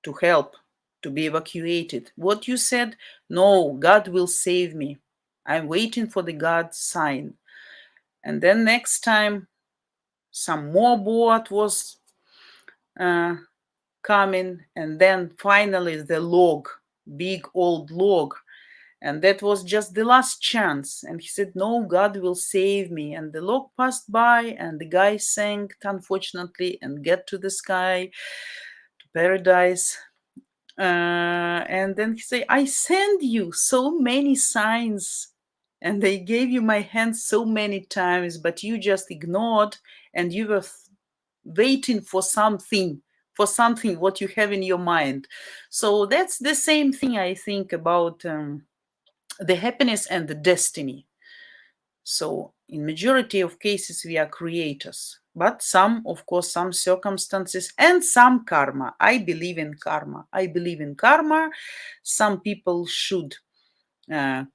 to help, to be evacuated? What you said? No, God will save me. I'm waiting for the God's sign. And then next time, some more boat was coming, and then finally the log, big old log, and that was just the last chance. And he said, no, God will save me. And the log passed by and the guy sank, unfortunately, and get to the sky, to paradise. And then he said, I sent you so many signs and they gave you my hand so many times, but you just ignored, and you were waiting for something what you have in your mind. So that's the same thing I think about the happiness and the destiny. So in majority of cases we are creators, but some, of course, some circumstances and some karma. I believe in karma. Some people should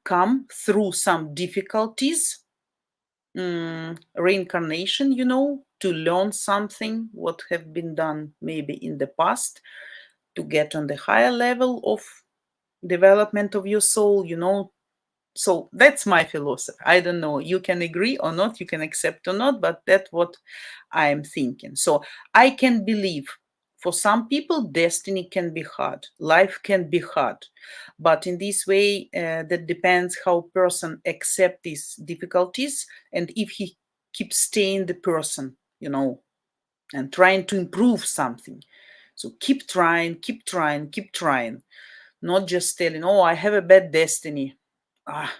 come through some difficulties, reincarnation, to learn something what have been done maybe in the past, to get on the higher level of development of your soul, So that's my philosophy. I don't know, you can agree or not, you can accept or not, but that's what I'm thinking. So I can believe for some people destiny can be hard, life can be hard, but in this way that depends how person accept these difficulties, and if he keeps staying the person, and trying to improve something. So keep trying, keep trying, keep trying, not just telling, oh, I have a bad destiny, ah,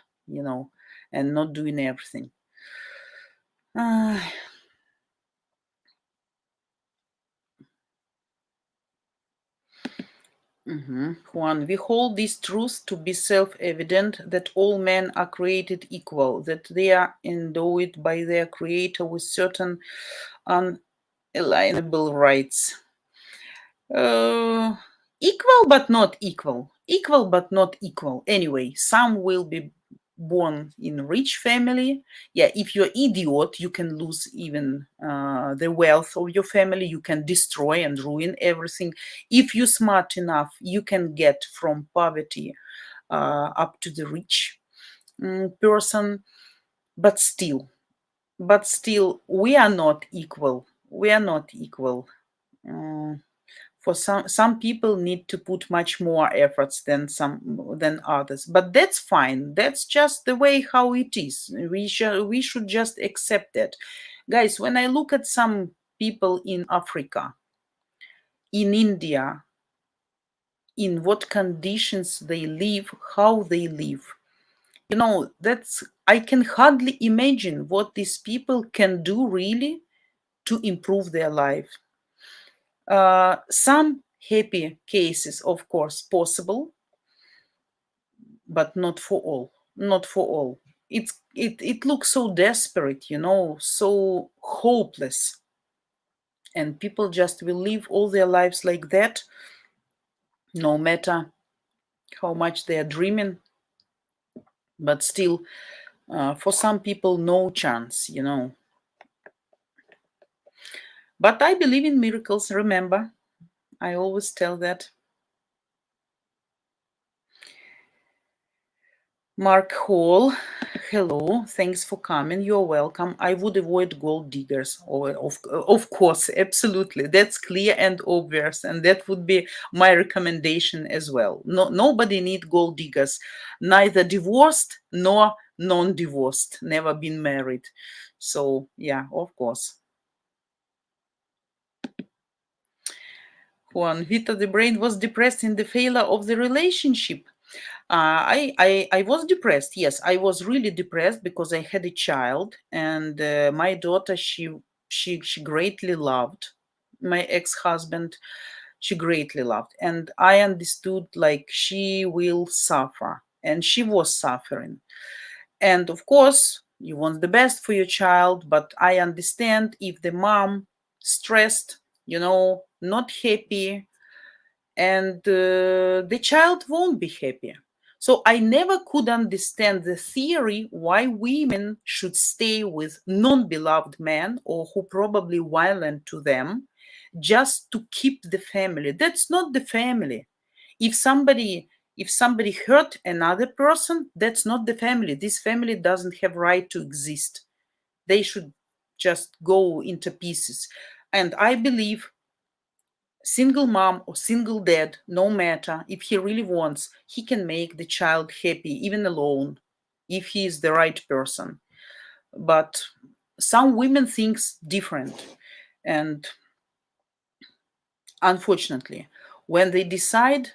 and not doing everything. Ah. Juan, we hold this truth to be self-evident that all men are created equal, that they are endowed by their creator with certain unalienable rights. Equal but not equal. Equal but not equal. Anyway, some will be born in rich family. Yeah, if you're idiot, you can lose even the wealth of your family. You can destroy and ruin everything. If you're smart enough, you can get from poverty up to the rich person. But still, we are not equal. We are not equal. For some people need to put much more efforts than others, but that's fine. That's just the way how it is. We should just accept that. Guys, when I look at some people in Africa, in India, in what conditions they live, how they live, that's, I can hardly imagine what these people can do really to improve their life. Some happy cases, of course, possible, but not for all. Not for all. It looks so desperate, so hopeless, and people just will live all their lives like that, no matter how much they are dreaming. But still, for some people, no chance, But I believe in miracles. Remember, I always tell that. Mark Hall, hello, thanks for coming. You're welcome. I would avoid gold diggers. Of course, absolutely. That's clear and obvious, and that would be my recommendation as well. Nobody need gold diggers, neither divorced nor non-divorced, never been married. So yeah, of course. Juan, Vita, the brain was depressed in the failure of the relationship. I was depressed. Yes, I was really depressed because I had a child, and my daughter, she greatly loved my ex-husband. She greatly loved, and I understood like she will suffer, and she was suffering. And of course, you want the best for your child, but I understand if the mom stressed, not happy, and the child won't be happy. So I never could understand the theory why women should stay with non-beloved men or who probably violent to them just to keep the family. That's not the family. If somebody hurt another person, that's not the family. This family doesn't have right to exist. They should just go into pieces. And I believe single mom or single dad, no matter, if he really wants, he can make the child happy, even alone, if he is the right person. But some women thinks different. And unfortunately, when they decide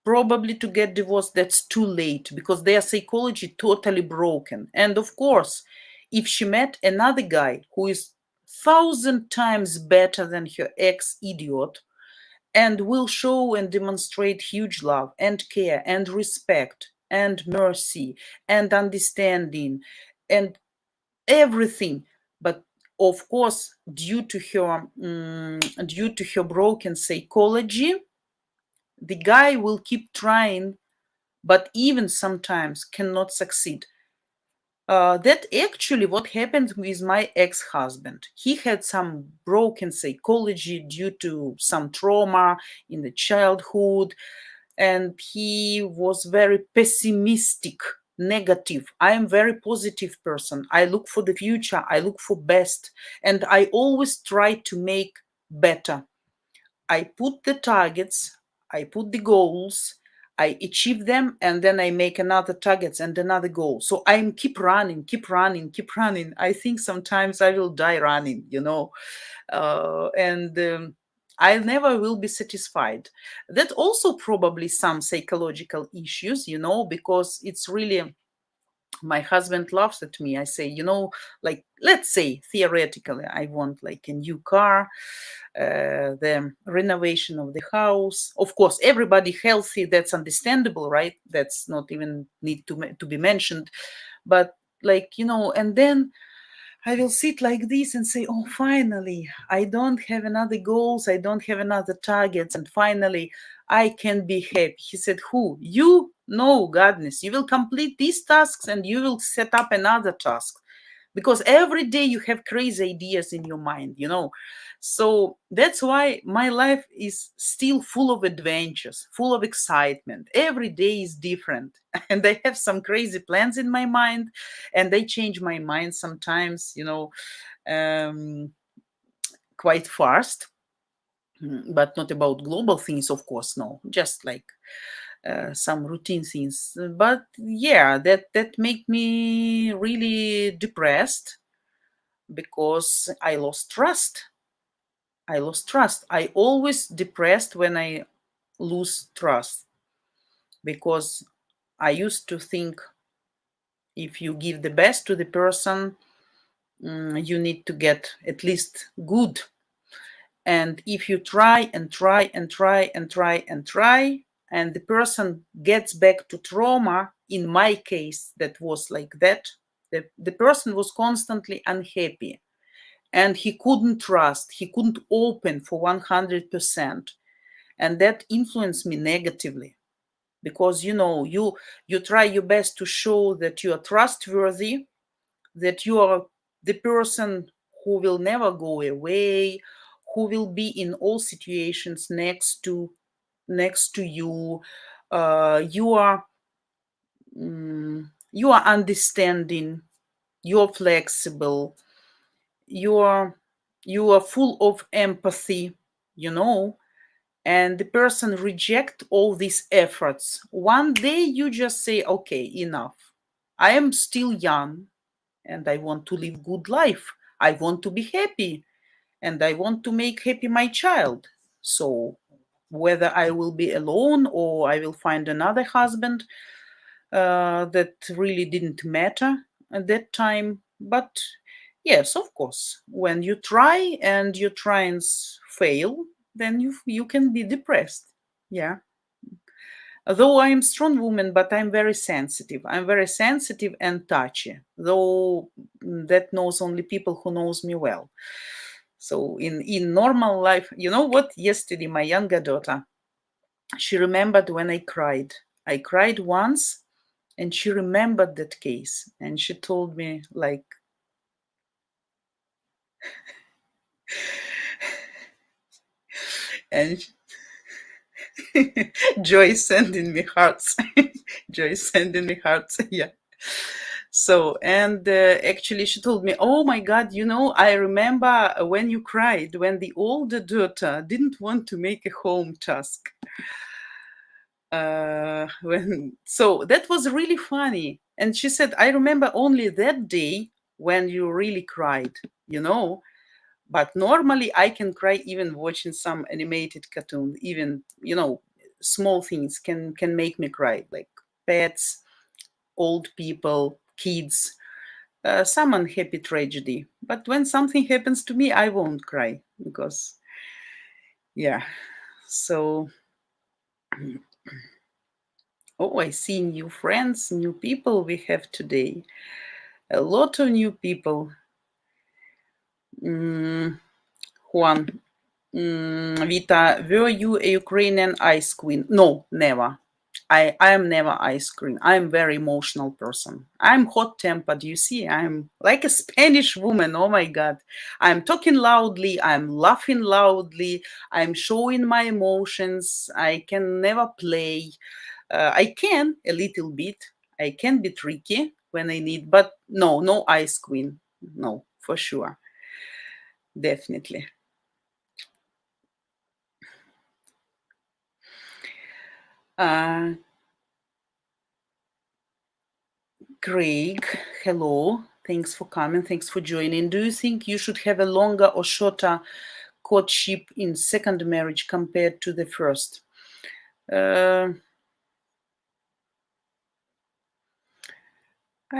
probably to get divorced, that's too late because their psychology totally broken. And of course, if she met another guy who is 1,000 times better than her ex-idiot, and will show and demonstrate huge love and care and respect and mercy and understanding and everything. But of course, due to her broken psychology, the guy will keep trying, but even sometimes cannot succeed. That actually what happened with my ex-husband. He had some broken psychology due to some trauma in the childhood, and he was very pessimistic negative. I am very positive person. I look for the future. I look for best. And I always try to make better. I put the targets, I put the goals, I achieve them, and then I make another targets and another goal. So I'm keep running, keep running, keep running. I think sometimes I will die running, and I never will be satisfied. That also probably some psychological issues, because it's really, my husband laughs at me. I say, like, let's say theoretically, I want like a new car, the renovation of the house. Of course, everybody healthy, that's understandable, right? That's not even need to be mentioned. But like, and then I will sit like this and say, oh, finally, I don't have another goals, I don't have another targets, and finally I can be happy. He said, who? You? No, goodness. You will complete these tasks and you will set up another task. Because every day you have crazy ideas in your mind, So that's why my life is still full of adventures, full of excitement. Every day is different. And I have some crazy plans in my mind, and they change my mind sometimes, quite fast. But not about global things, of course, no. Just like some routine things. But yeah, that make me really depressed because I lost trust. I lost trust. I always depressed when I lose trust because I used to think if you give the best to the person, you need to get at least good. And if you try and try and try and try and try, and the person gets back to trauma, in my case, that was like that, the person was constantly unhappy and he couldn't trust, he couldn't open for 100%. And that influenced me negatively because, you try your best to show that you are trustworthy, that you are the person who will never go away, who will be in all situations next to you. You are understanding, you're flexible, you are full of empathy, and the person reject all these efforts. One day you just say, okay, enough. I am still young and I want to live good life. I want to be happy and I want to make happy my child. So whether I will be alone or I will find another husband, that really didn't matter at that time. But yes, of course, when you try and your tries fail, then you can be depressed. Yeah. Though I'm strong woman, but I'm very sensitive. I'm very sensitive and touchy. Though that knows only people who knows me well. So in normal life, you know what? Yesterday, my younger daughter, she remembered when I cried. I cried once, and she remembered that case, and she told me like, and Joy sending me hearts. Joy sending me hearts. Yeah. So, and actually she told me, oh my God, I remember when you cried, when the older daughter didn't want to make a home task. So that was really funny. And she said, I remember only that day when you really cried, but normally I can cry even watching some animated cartoon, even, small things can make me cry, like pets, old people, kids, some unhappy tragedy. But when something happens to me, I won't cry because, yeah. So, oh, I see new friends, new people we have today. A lot of new people. Juan, Vita, were you a Ukrainian ice queen? No, never. I am never ice cream. I'm very emotional person. I'm hot tempered. You see, I'm like a Spanish woman. Oh my God. I'm talking loudly. I'm laughing loudly. I'm showing my emotions. I can never play. I can a little bit. I can be tricky when I need, but no ice queen. No, for sure. Definitely. Craig, hello. Thanks for coming. Thanks for joining. Do you think you should have a longer or shorter courtship in second marriage compared to the first? I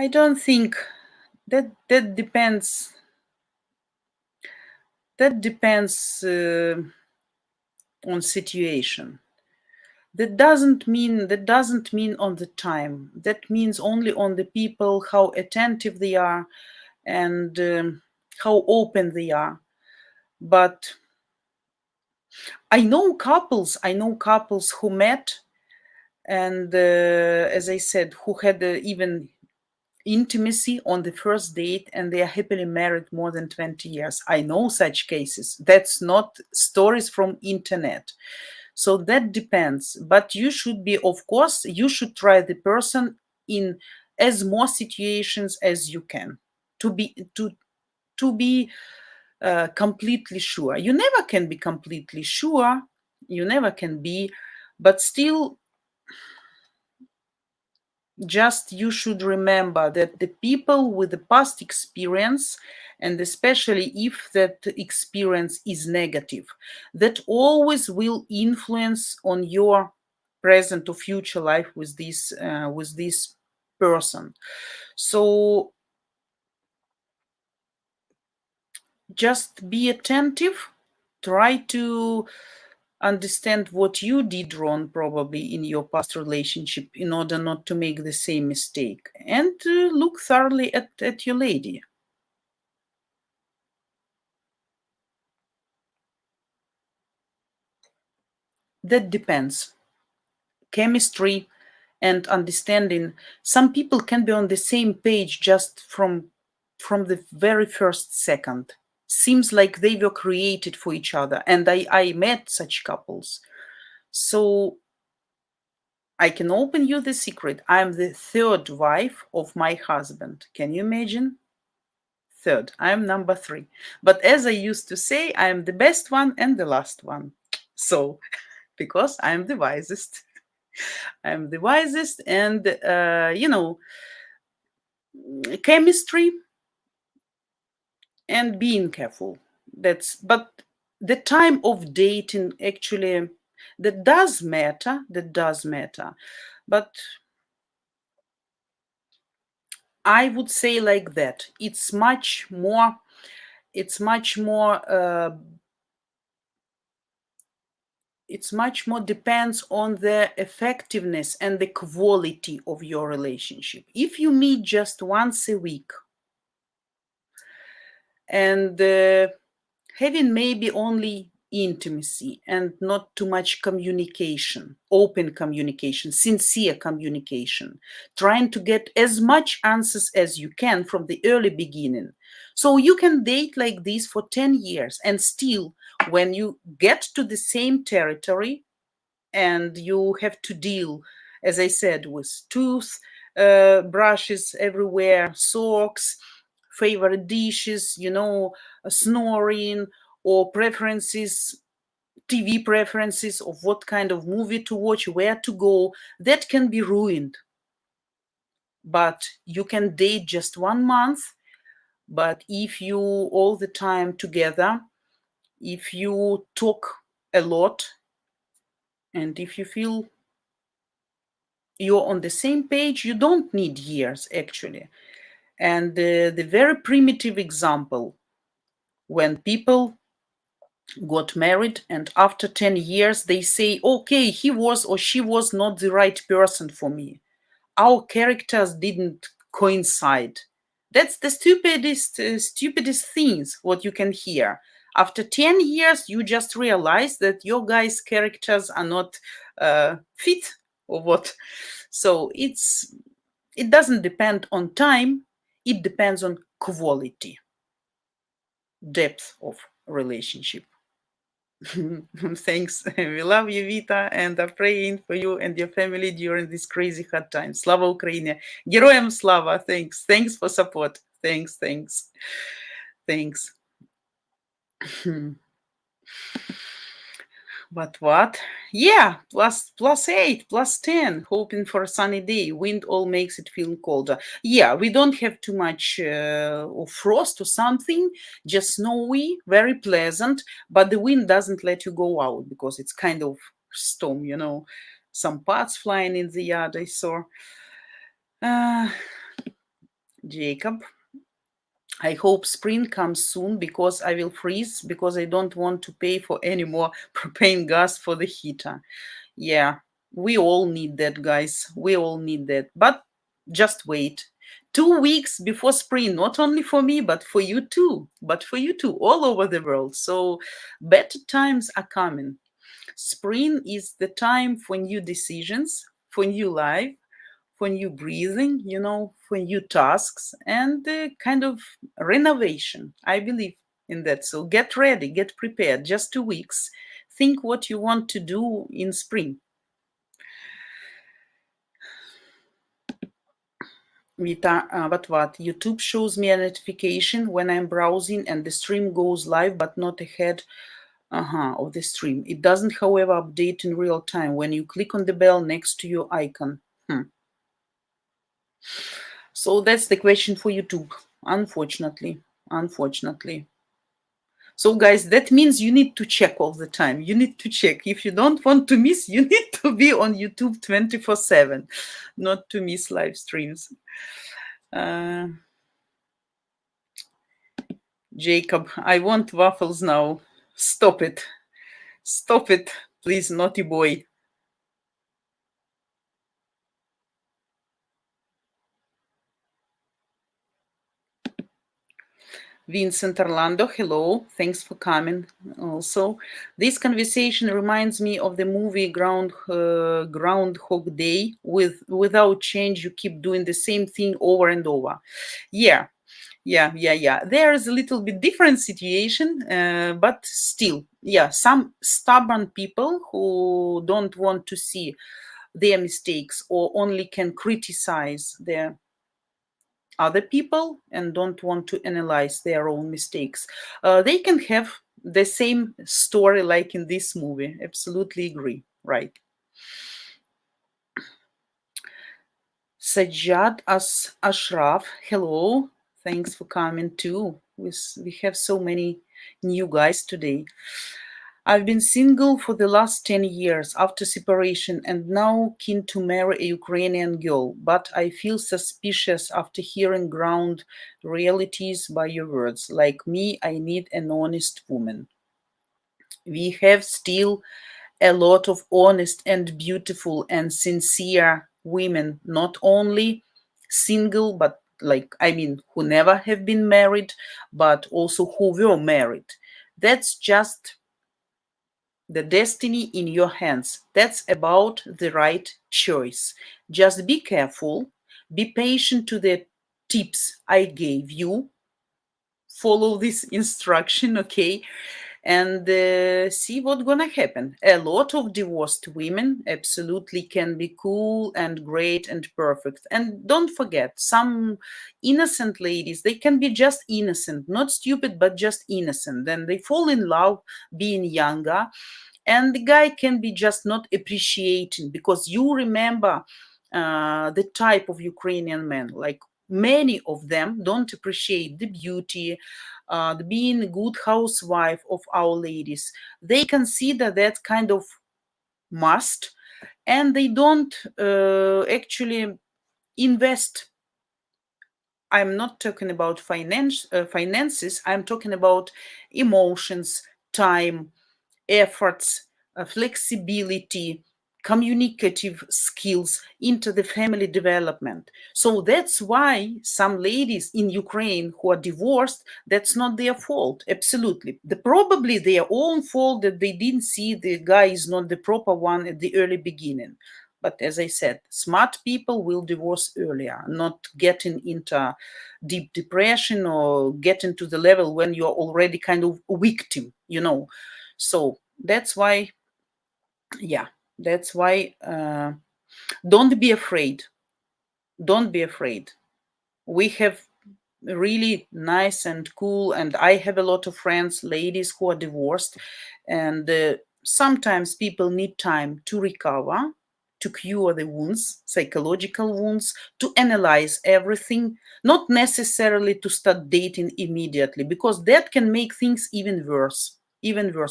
don't think that depends. That depends on situation. That doesn't mean on the time. That means only on the people, how attentive they are, and how open they are. But I know couples who met, and as I said, who had even intimacy on the first date, and they are happily married more than 20 years. I know such cases. That's not stories from internet. So that depends. But you should be, of course, you should try the person in as more situations as you can to be completely sure. You never can be completely sure. You never can be, but still, just you should remember that the people with the past experience, and especially if that experience is negative, that always will influence on your present or future life with this person. So just be attentive, try to understand what you did wrong probably in your past relationship in order not to make the same mistake, and look thoroughly at your lady. That depends. Chemistry and understanding. Some people can be on the same page just from the very first second. Seems like they were created for each other, and I met such couples. So I can open you the secret. I'm the third wife of my husband. Can you imagine? Third. I'm number 3. But as I used to say, I'm the best one and the last one. So, because I'm the wisest. I'm the wisest, and, chemistry and being careful. But the time of dating actually, that does matter. But I would say like that. It's much more it's much more depends on the effectiveness and the quality of your relationship. If you meet just once a week and having maybe only intimacy and not too much communication, open communication, sincere communication, trying to get as much answers as you can from the early beginning. So you can date like this for 10 years, and still, when you get to the same territory and you have to deal, as I said, with tooth brushes everywhere, socks, favorite dishes, snoring, or preferences, TV preferences of what kind of movie to watch, where to go, that can be ruined. But you can date just 1 month. But if you all the time together, if you talk a lot, and if you feel you're on the same page, you don't need years actually. And the very primitive example, when people got married and after 10 years they say, okay, he was or she was not the right person for me, our characters didn't coincide. That's the stupidest things what you can hear. After 10 years you just realize that your guys' characters are not fit or what. So it doesn't depend on time, it depends on quality, depth of relationship. Thanks. We love you, Vita, and are praying for you and your family during these crazy hard times. Slava Ukraine. Героям слава. Thanks. Thanks for support. Thanks. Thanks. But what? Yeah, +8, +10, hoping for a sunny day. Wind all makes it feel colder. Yeah, we don't have too much of frost or something, just snowy, very pleasant, but the wind doesn't let you go out because it's kind of storm, Some parts flying in the yard, I saw. Jacob. I hope spring comes soon because I will freeze because I don't want to pay for any more propane gas for the heater. Yeah, we all need that, guys. We all need that. But just wait. 2 weeks before spring, not only for me, but for you too. All over the world. So better times are coming. Spring is the time for new decisions, for new life, for new breathing, for new tasks and kind of renovation. I believe in that. So get ready, get prepared. Just 2 weeks. Think what you want to do in spring. Vita, but what? YouTube shows me a notification when I'm browsing and the stream goes live, but not ahead of the stream. It doesn't, however, update in real time when you click on the bell next to your icon. So that's the question for YouTube, unfortunately. So guys, that means you need to check all the time. You need to check. If you don't want to miss, you need to be on YouTube 24/7, not to miss live streams. Jacob, I want waffles now. Stop it, please, naughty boy. Vincent Orlando, hello. Thanks for coming. Also, this conversation reminds me of the movie Groundhog Day. Without change, you keep doing the same thing over and over. Yeah. There is a little bit different situation, but still, some stubborn people who don't want to see their mistakes or only can criticize their other people and don't want to analyze their own mistakes. They can have the same story like in this movie. Absolutely agree. Right. Sajjad Ashraf, hello. Thanks for coming too. We have so many new guys today. I've been single for the last 10 years after separation and now keen to marry a Ukrainian girl, but I feel suspicious after hearing ground realities by your words. Like me, I need an honest woman. We have still a lot of honest and beautiful and sincere women, not only single, but who never have been married, but also who were married. That's just the destiny in your hands. That's about the right choice. Just be careful, be patient to the tips I gave you. Follow this instruction, okay? And see what's gonna happen. A lot of divorced women absolutely can be cool and great and perfect. And don't forget, some innocent ladies, they can be just innocent, not stupid, but just innocent. Then they fall in love being younger, and the guy can be just not appreciating, because you remember the type of Ukrainian men, like many of them don't appreciate the beauty, the being a good housewife of our ladies. They consider that kind of must, and they don't actually invest. I'm not talking about finances, I'm talking about emotions, time, efforts, flexibility, communicative skills into the family development. So that's why some ladies in Ukraine who are divorced, that's not their fault. Absolutely. Probably their own fault that they didn't see the guy is not the proper one at the early beginning. But as I said, smart people will divorce earlier, not getting into deep depression or getting to the level when you're already kind of a victim. So That's why, yeah, that's why don't be afraid. Don't be afraid. We have really nice and cool, and I have a lot of friends, ladies who are divorced, and sometimes people need time to recover, to cure the wounds, psychological wounds, to analyze everything, not necessarily to start dating immediately, because that can make things even worse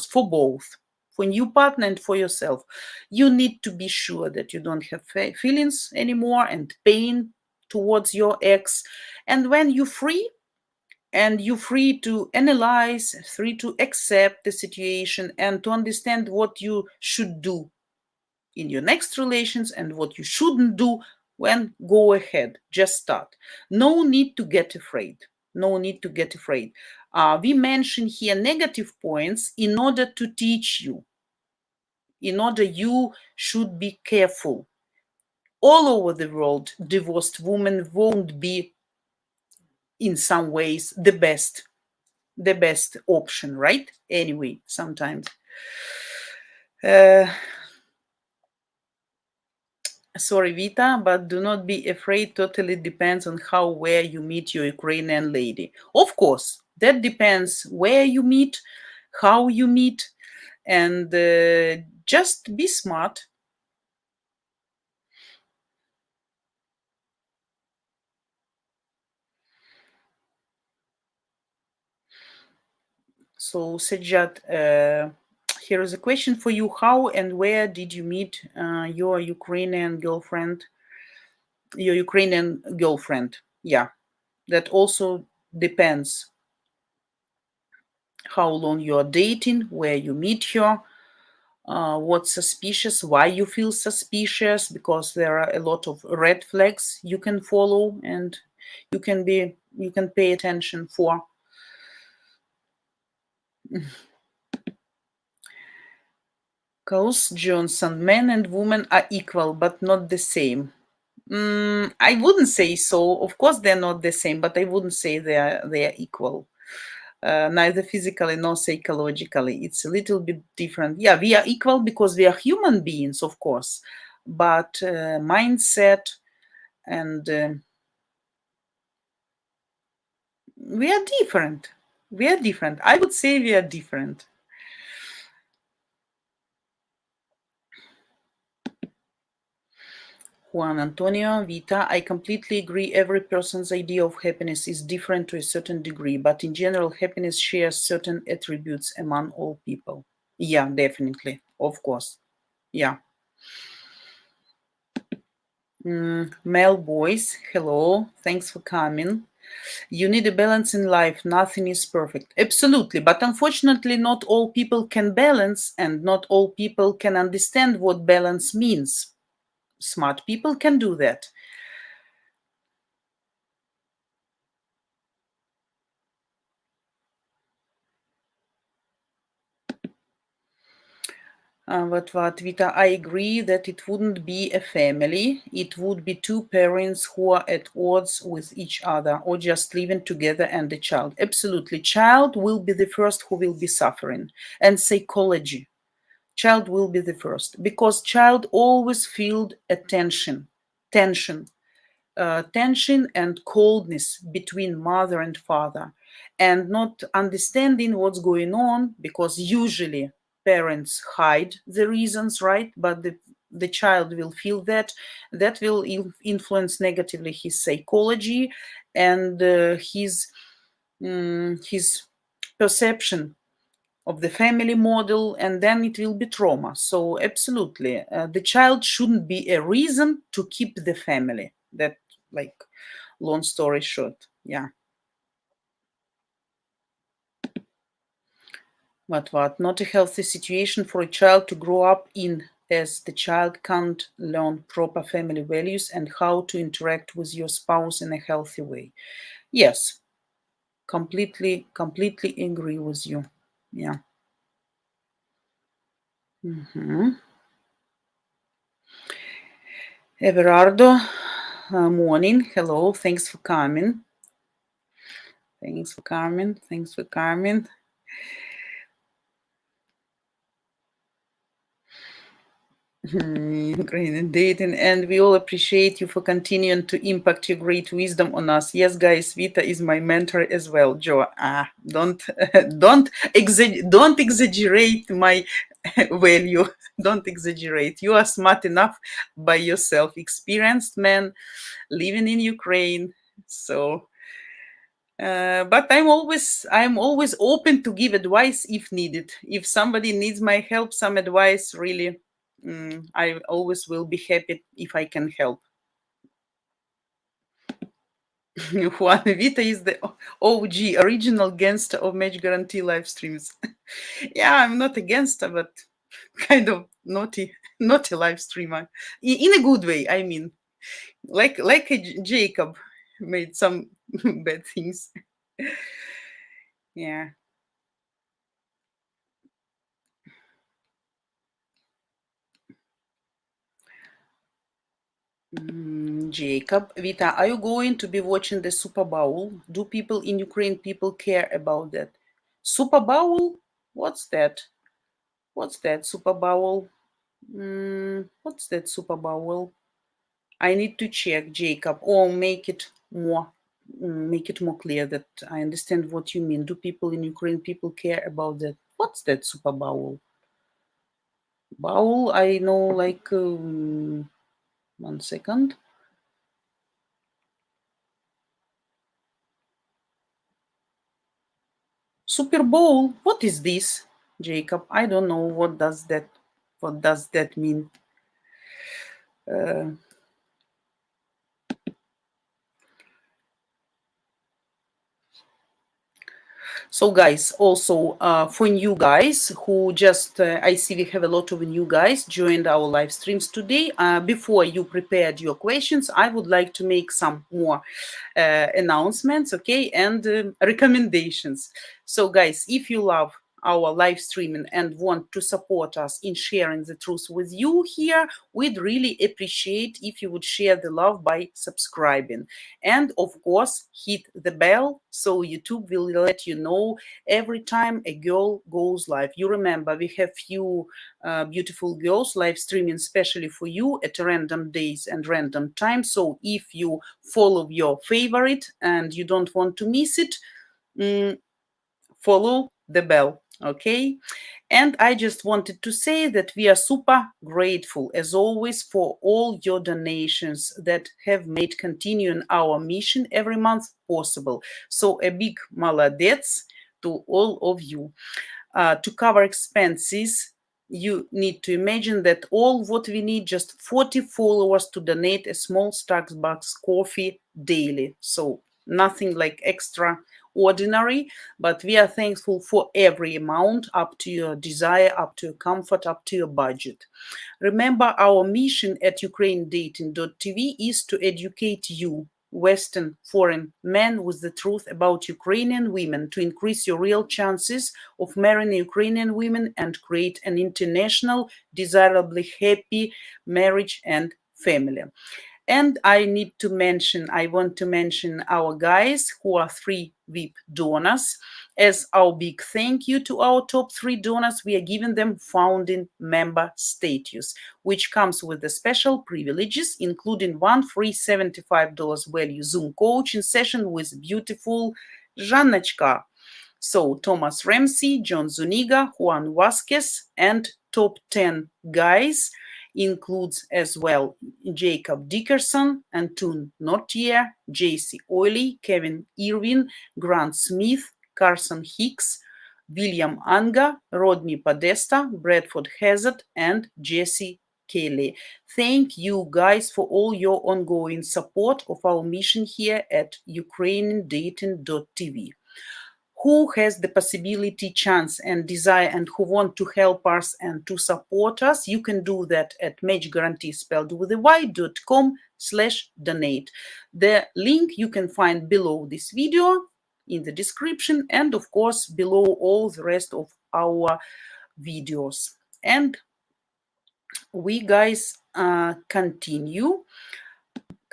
for both, for new partner and for yourself. You need to be sure that you don't have feelings anymore and pain towards your ex. And when you're free, and you're free to analyze, free to accept the situation, and to understand what you should do in your next relations and what you shouldn't do, when go ahead, just start. No need to get afraid. No need to get afraid. We mention here negative points in order to teach you, in order you should be careful. All over the world, divorced women won't be in some ways the best option, right? Anyway, sometimes. Uh, Sorry, Vita, but do not be afraid. Totally depends on how, where you meet your Ukrainian lady. Of course, that depends where you meet, how you meet, and just be smart. So, Sajjad, here is a question for you. How and where did you meet your Ukrainian girlfriend? Your Ukrainian girlfriend. Yeah, that also depends how long you're dating, where you meet her, what's suspicious, why you feel suspicious, because there are a lot of red flags you can follow and you can pay attention for. Coase Johnson, men and women are equal but not the same. I wouldn't say so. Of course, they're not the same, but I wouldn't say they are equal. Neither physically nor psychologically. It's a little bit different. Yeah, we are equal because we are human beings, of course, but mindset and we are different. We are different. I would say we are different. Juan Antonio, Vita, I completely agree. Every person's idea of happiness is different to a certain degree, but in general, happiness shares certain attributes among all people. Yeah, definitely. Of course. Yeah. Male boys, hello. Thanks for coming. You need a balance in life. Nothing is perfect. Absolutely. But unfortunately, not all people can balance, and not all people can understand what balance means. Smart people can do that. But Vita, I agree that it wouldn't be a family. It would be two parents who are at odds with each other or just living together and a child. Absolutely. Child will be the first who will be suffering. And psychology. Child will be the first because child always feel a tension tension and coldness between mother and father, and not understanding what's going on, because usually parents hide the reasons, right? But the child will feel that will influence negatively his psychology and his perception of the family model, and then it will be trauma. So absolutely, the child shouldn't be a reason to keep the family. That, like, long story short. Yeah. What not a healthy situation for a child to grow up in, as the child can't learn proper family values and how to interact with your spouse in a healthy way. Yes, completely agree with you. Yeah. Everardo, morning. Hello. Thanks for coming. Thanks for coming. Ukrainian dating, and we all appreciate you for continuing to impact your great wisdom on us. Yes, guys, Vita is my mentor as well. Joe, don't don't exaggerate my value. Don't exaggerate. You are smart enough by yourself, experienced man living in Ukraine. So but I'm always open to give advice if needed. If somebody needs my help, some advice, really, I always will be happy if I can help. Juan Vita is the OG, original gangster of Match Guarantee live streams. Yeah, I'm not a gangster, but kind of naughty live streamer. In a good way, I mean. Like Jacob made some bad things. Yeah. Jacob, Vita, are you going to be watching the Super Bowl? Do people in Ukraine care about that? Super Bowl? What's that? What's that Super Bowl? What's that Super Bowl? I need to check, Jacob, or make it more clear that I understand what you mean. Do people in Ukraine care about that? What's that Super Bowl? Bowl, I know, like 1 second. Super Bowl, what is this, Jacob? I don't know what does that mean. So guys, also for new guys who just, I see we have a lot of new guys joined our live streams today. Before you prepared your questions, I would like to make some more announcements, okay, and recommendations. So guys, if you love our live streaming and want to support us in sharing the truth with you here, we'd really appreciate if you would share the love by subscribing. And of course, hit the bell so YouTube will let you know every time a girl goes live. You remember, we have few beautiful girls live streaming especially for you at random days and random times. So if you follow your favorite and you don't want to miss it, follow the bell, okay? And I just wanted to say that we are super grateful, as always, for all your donations that have made continuing our mission every month possible. So a big maladets to all of you. To cover expenses, you need to imagine that all what we need, just 40 followers to donate a small Starbucks coffee daily. So nothing like extraordinary, but we are thankful for every amount, up to your desire, up to your comfort, up to your budget. Remember, our mission at ukrainedating.tv is to educate you, Western foreign men, with the truth about Ukrainian women, to increase your real chances of marrying Ukrainian women and create an international, desirably happy marriage and family. And I want to mention our guys who are 3 VIP donors. As our big thank you to our top 3 donors, we are giving them founding member status, which comes with the special privileges, including one free $75 value Zoom coaching session with beautiful Жанночка. So Thomas Ramsey, John Zuniga, Juan Vasquez, and top 10 guys includes as well Jacob Dickerson, Antoon Nortier, JC Oiley, Kevin Irwin, Grant Smith, Carson Hicks, William Anga, Rodney Podesta, Bradford Hazard, and Jesse Kelly. Thank you guys for all your ongoing support of our mission here at ukrainiandating.tv. Who has the possibility, chance, and desire, and who want to help us and to support us, you can do that at matchguarantee spelled with a y.com/donate. The link you can find below this video in the description, and of course below all the rest of our videos. And we guys continue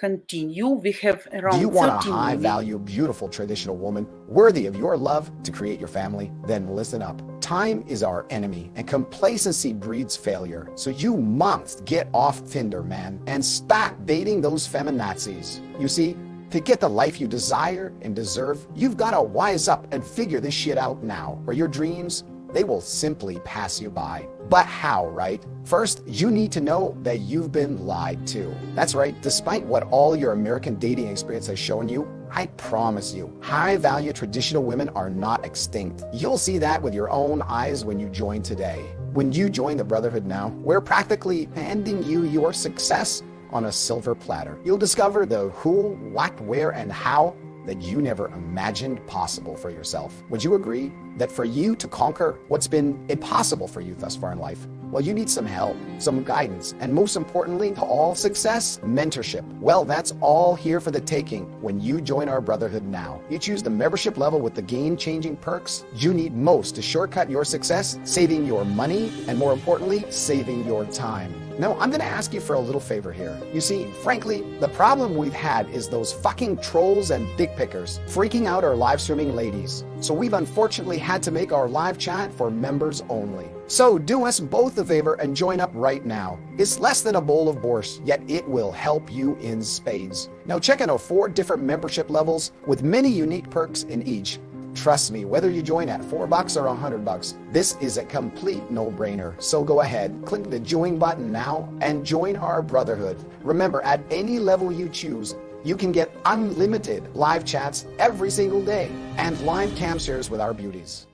continue. We have Do you around want a 13 high minutes. value, beautiful traditional woman worthy of your love to create your family? Then listen up. Time is our enemy and complacency breeds failure. So you must get off Tinder, man, and stop dating those feminazis. You see, to get the life you desire and deserve, you've got to wise up and figure this shit out now, or your dreams, they will simply pass you by. But how, right? First, you need to know that you've been lied to. That's right, despite what all your American dating experience has shown you, I promise you, high-value traditional women are not extinct. You'll see that with your own eyes when you join today. When you join the Brotherhood now, we're practically handing you your success on a silver platter. You'll discover the who, what, where, and how that you never imagined possible for yourself. Would you agree that for you to conquer what's been impossible for you thus far in life, well, you need some help, some guidance, and most importantly, to all success, mentorship. Well, that's all here for the taking when you join our Brotherhood now. You choose the membership level with the game-changing perks you need most to shortcut your success, saving your money, and more importantly, saving your time. Now, I'm going to ask you for a little favor here. You see, frankly, the problem we've had is those fucking trolls and dick pickers freaking out our live streaming ladies. So we've unfortunately had to make our live chat for members only. So do us both a favor and join up right now. It's less than a bowl of borscht, yet it will help you in spades. Now check out our 4 different membership levels with many unique perks in each. Trust me, whether you join at $4 or $100, this is a complete no-brainer. So go ahead, click the join button now and join our Brotherhood. Remember, at any level you choose, you can get unlimited live chats every single day and live cam shares with our beauties.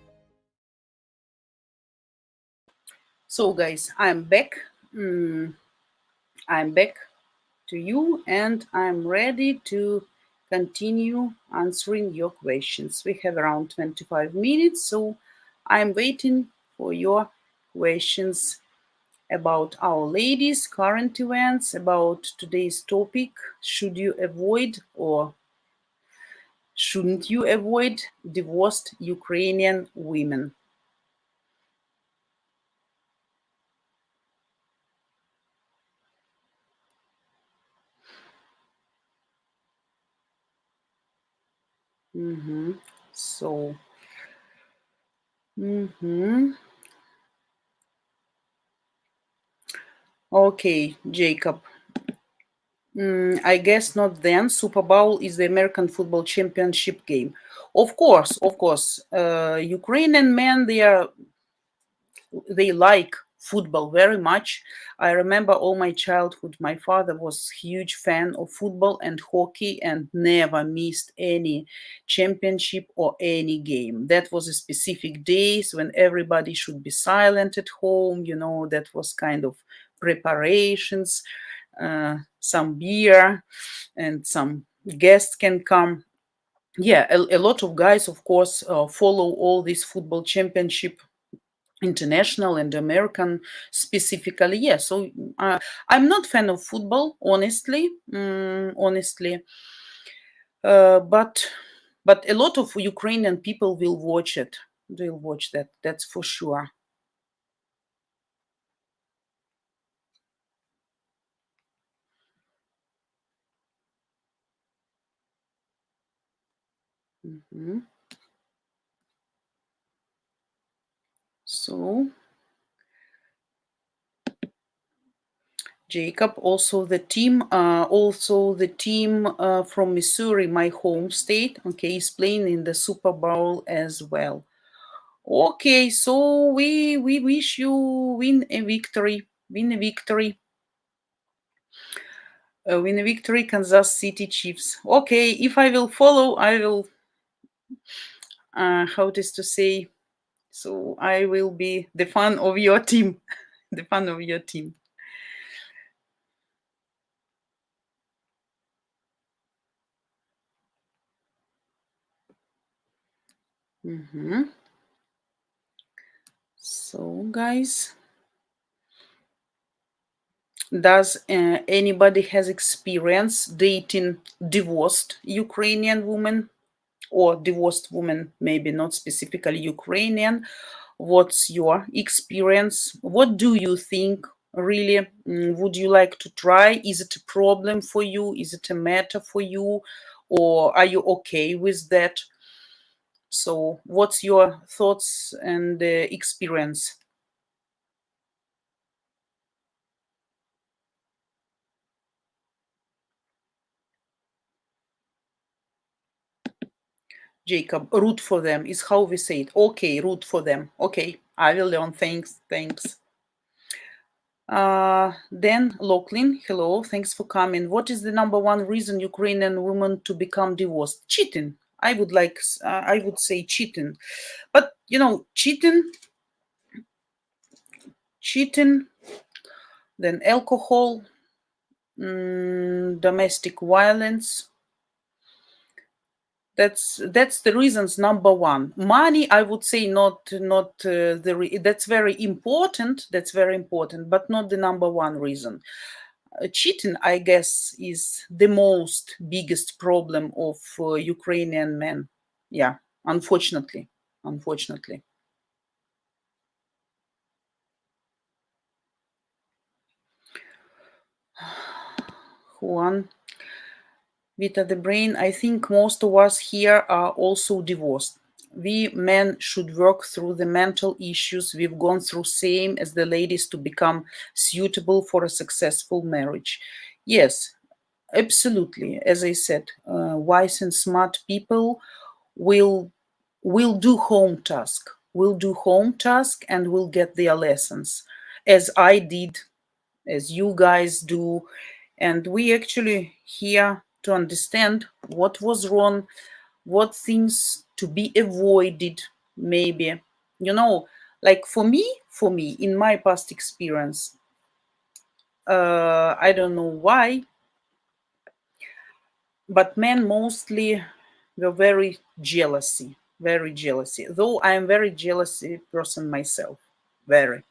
So guys, I'm back. I'm back to you and I'm ready to continue answering your questions. We have around 25 minutes, so I'm waiting for your questions about our ladies, current events, about today's topic. Should you avoid or shouldn't you avoid divorced Ukrainian women? So, okay, Jacob. I guess not then. Super Bowl is the American football championship game. Of course, of course. Ukrainian men, they like football very much. I remember all my childhood, my father was huge fan of football and hockey and never missed any championship or any game. That was a specific days when everybody should be silent at home. That was kind of preparations, some beer and some guests can come. Yeah, a lot of guys, of course, follow all these football championship, international and American specifically. Yeah, so I'm not fan of football, honestly, but a lot of Ukrainian people will watch it. They'll watch that. That's for sure. So, Jacob, also the team from Missouri, my home state, okay, is playing in the Super Bowl as well. Okay, so we wish you win a victory, Kansas City Chiefs. Okay, if I will follow, I will, how it is to say, so I will be the fan of your team, the fan of your team. So, guys, does anybody has experience dating divorced Ukrainian woman or divorced woman, maybe not specifically Ukrainian? What's your experience? What do you think really would you like to try? Is it a problem for you? Is it a matter for you? Or are you okay with that? So what's your thoughts and experience? Jacob, root for them is how we say it. Okay, root for them. Okay, I will learn. Thanks. Then Lachlan, hello, thanks for coming. What is the number one reason Ukrainian women to become divorced? Cheating. I would say cheating. But cheating, then alcohol, domestic violence. That's the reasons number one. Money, I would say that's very important. That's very important, but not the number one reason. Cheating, I guess, is the most biggest problem of Ukrainian men. Yeah, unfortunately. Juan, Vita the brain, I think most of us here are also divorced. We men should work through the mental issues we've gone through, same as the ladies, to become suitable for a successful marriage. Yes, absolutely. As I said, wise and smart people will do home task, and will get their lessons, as I did, as you guys do, and we actually here to understand what was wrong, what things to be avoided, maybe. Like for me, in my past experience, I don't know why, but men mostly were very jealousy, though I am very jealousy person myself, very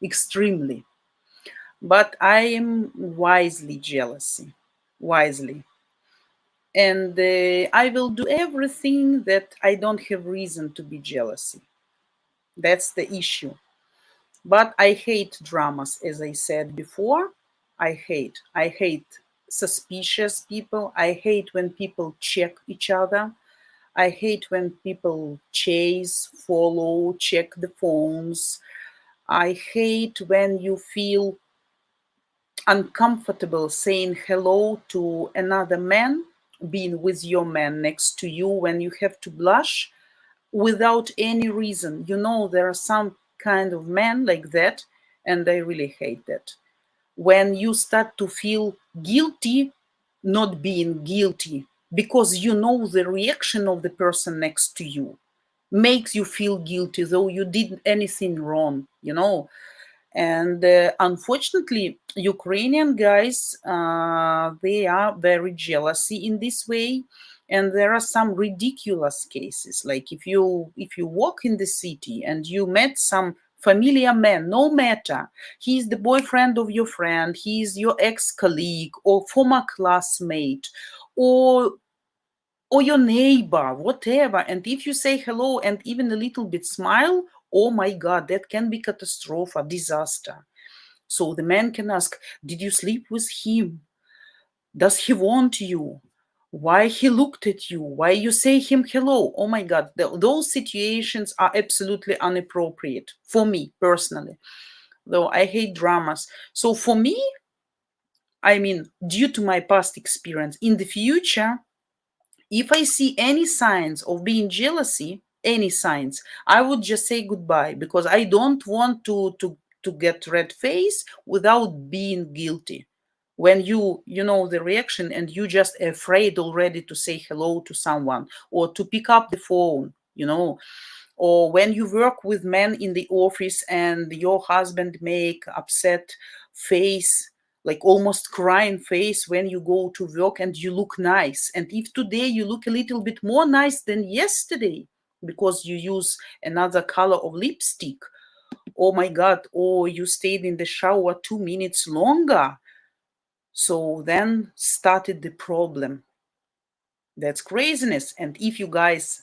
extremely, but I am wisely, and I will do everything that I don't have reason to be jealousy. That's the issue. But I hate dramas, as I said before. I hate suspicious people. I hate when people check each other. I hate when people chase, follow, check the phones. I hate when you feel uncomfortable saying hello to another man, being with your man next to you, when you have to blush without any reason. There are some kind of men like that, and I really hate that. When you start to feel guilty, not being guilty, because the reaction of the person next to you makes you feel guilty, though you didn't anything wrong. And unfortunately, Ukrainian guys, they are very jealousy in this way. And there are some ridiculous cases. Like if you walk in the city and you met some familiar man, no matter he's the boyfriend of your friend, he's your ex-colleague or former classmate, or your neighbor, whatever. And if you say hello and even a little bit smile, oh my God, that can be catastrophe, disaster. So the man can ask, did you sleep with him? Does he want you? Why he looked at you? Why you say him hello? Oh my God, those situations are absolutely inappropriate for me personally, though I hate dramas. So for me, due to my past experience, in the future, if I see any signs of being jealousy, any signs, I would just say goodbye, because I don't want to get red face without being guilty. When you know the reaction and you just afraid already to say hello to someone or to pick up the phone. Or when you work with men in the office and your husband make upset face, like almost crying face, when you go to work and you look nice, and if today you look a little bit more nice than yesterday because you use another color of lipstick, oh my God, or you stayed in the shower 2 minutes longer, so then started the problem. That's craziness. And if you guys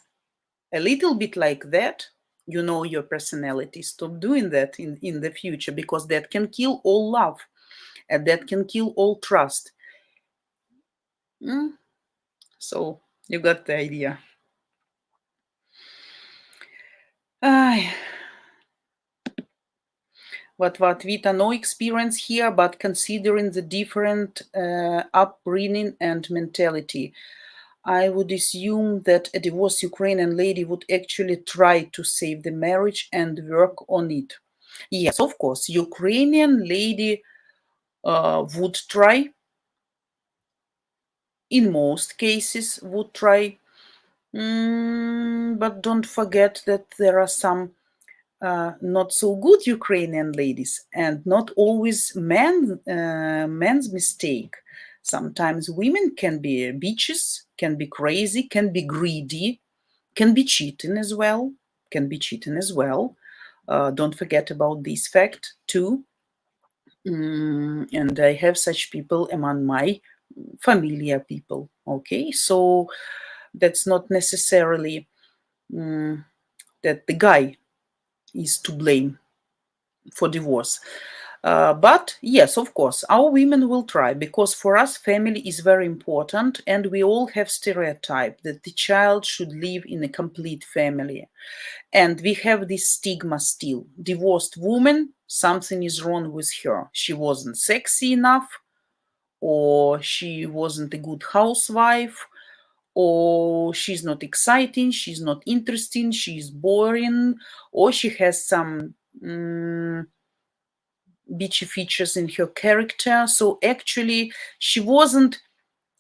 a little bit like that, You know your personality. Stop doing that in the future, because that can kill all love and that can kill all trust. Mm, So you got the idea. Ay, what Vita, no experience here, but considering the different upbringing and mentality, I would assume that a divorced Ukrainian lady would actually try to save the marriage and work on it. Yes, of course, Ukrainian lady would try, in most cases would try. But don't forget that there are some not so good Ukrainian ladies, and not always men's mistake. Sometimes women can be bitches, can be crazy, can be greedy, can be cheating as well. Can be cheating as well. Don't forget about this fact too. And I have such people among my familiar people. Okay, so that's not necessarily that the guy is to blame for divorce. But yes, of course, our women will try, because for us, family is very important, and we all have stereotype that the child should live in a complete family. And we have this stigma still. Divorced woman, something is wrong with her. She wasn't sexy enough, or she wasn't a good housewife, or she's not exciting, she's not interesting, she's boring, or she has some bitchy features in her character. So actually, she wasn't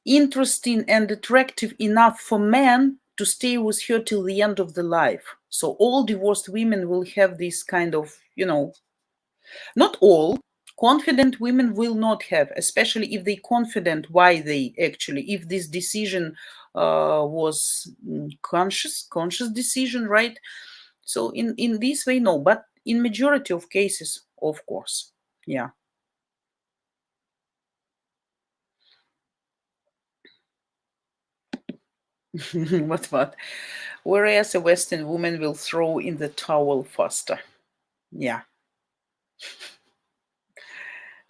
interesting and attractive enough for men to stay with her till the end of the life. So all divorced women will have this kind of, not all. Confident women will not have, especially if they confident why they actually, if this decision was conscious decision, right? So in this way, no, but in majority of cases, of course, yeah. What? Whereas a Western woman will throw in the towel faster. Yeah,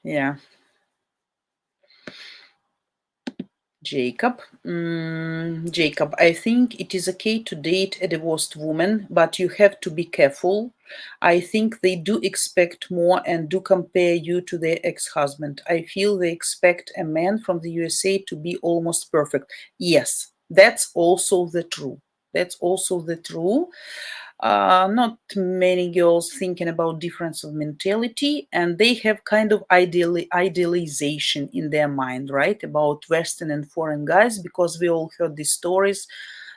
yeah. Jacob. Jacob, I think it is okay to date a divorced woman, but you have to be careful. I think they do expect more and do compare you to their ex-husband. I feel they expect a man from the USA to be almost perfect. Yes, that's also the true. That's also the true. Not many girls thinking about difference of mentality, and they have kind of idealization in their mind, right, about Western and foreign guys, because we all heard these stories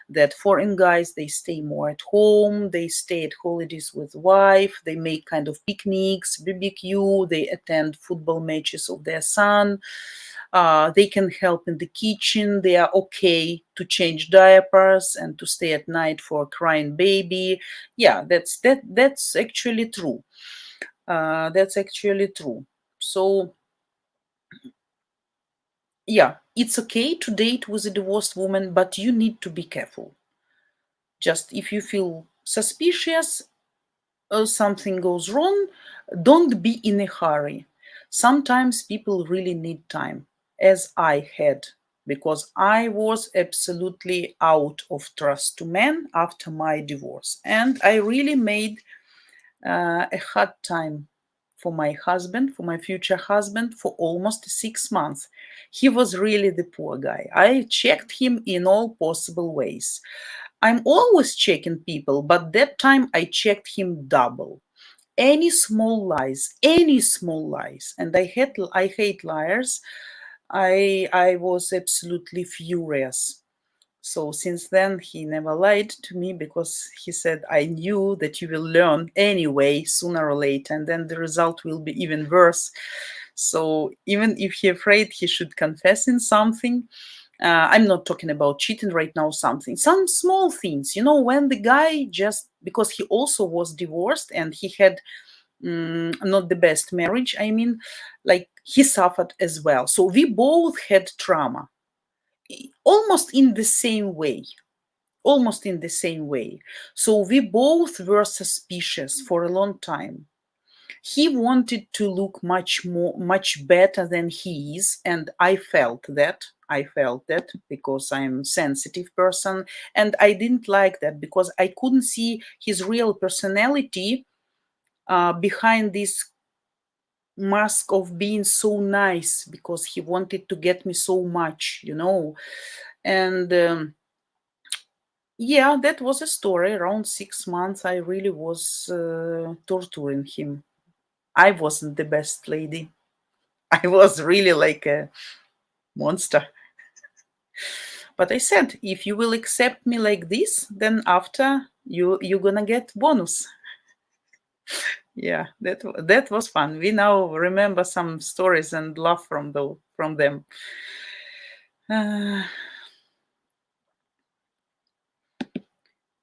that foreign guys, they stay more at home, they stay at holidays with wife, they make kind of picnics, BBQ, they attend football matches of their son. They can help in the kitchen. They are okay to change diapers and to stay at night for a crying baby. Yeah, that's actually true. That's actually true. So yeah, it's okay to date with a divorced woman, but you need to be careful. Just if you feel suspicious or something goes wrong, don't be in a hurry. Sometimes people really need time, as I had, because I was absolutely out of trust to men after my divorce. And I really made a hard time for my husband, for my future husband, for almost 6 months. He was really the poor guy. I checked him in all possible ways. I'm always checking people, but that time I checked him double. Any small lies, and I hate liars. I was absolutely furious. So since then, he never lied to me, because he said, I knew that you will learn anyway, sooner or later, and then the result will be even worse. So even if he afraid he should confess in something, I'm not talking about cheating right now, some small things, when the guy, just because he also was divorced and he had not the best marriage, I mean, like he suffered as well. So we both had trauma, almost in the same way. almost in the same way. So we both were suspicious for a long time. He wanted to look much better than he is, and I felt that. Because I'm a sensitive person, and I didn't like that because I couldn't see his real personality behind this mask of being so nice, because he wanted to get me so much, and yeah, that was a story. Around 6 months I really was torturing him. I wasn't the best lady. I was really like a monster. But I said, if you will accept me like this, then after you're gonna get bonus. Yeah, that was fun. We now remember some stories and laugh from them.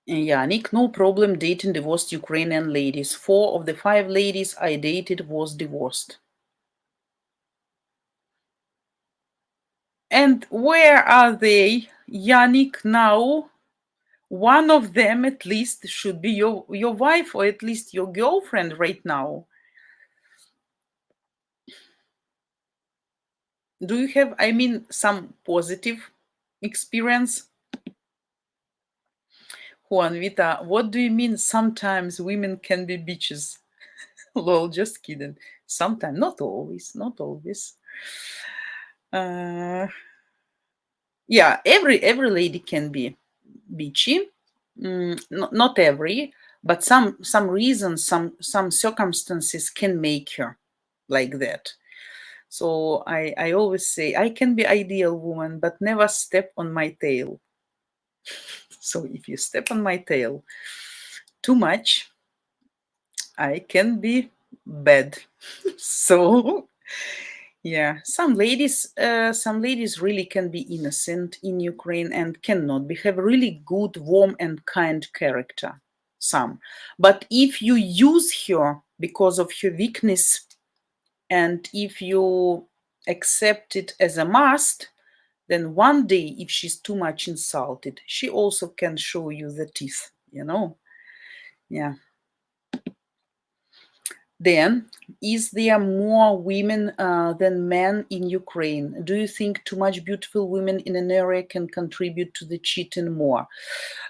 Yeah, Nick, no problem dating divorced Ukrainian ladies. 4 of the 5 ladies I dated was divorced. And where are they, Yannick, now? One of them at least should be your wife, or at least your girlfriend right now. Do you have, some positive experience? Juan Vita, what do you mean sometimes women can be bitches? Lol, just kidding. Sometimes, not always, not always. Yeah, every lady can be bitchy. Not every, but some reasons, some circumstances can make her like that. So I always say I can be ideal woman, but never step on my tail. So if you step on my tail too much, I can be bad. So yeah, some ladies really can be innocent in Ukraine and cannot be, have really good, warm and kind character. Some, but if you use her because of her weakness, and if you accept it as a must, then one day, if she's too much insulted, she also can show you the teeth. Yeah. Then, is there more women than men in Ukraine? Do you think too much beautiful women in an area can contribute to the cheating more?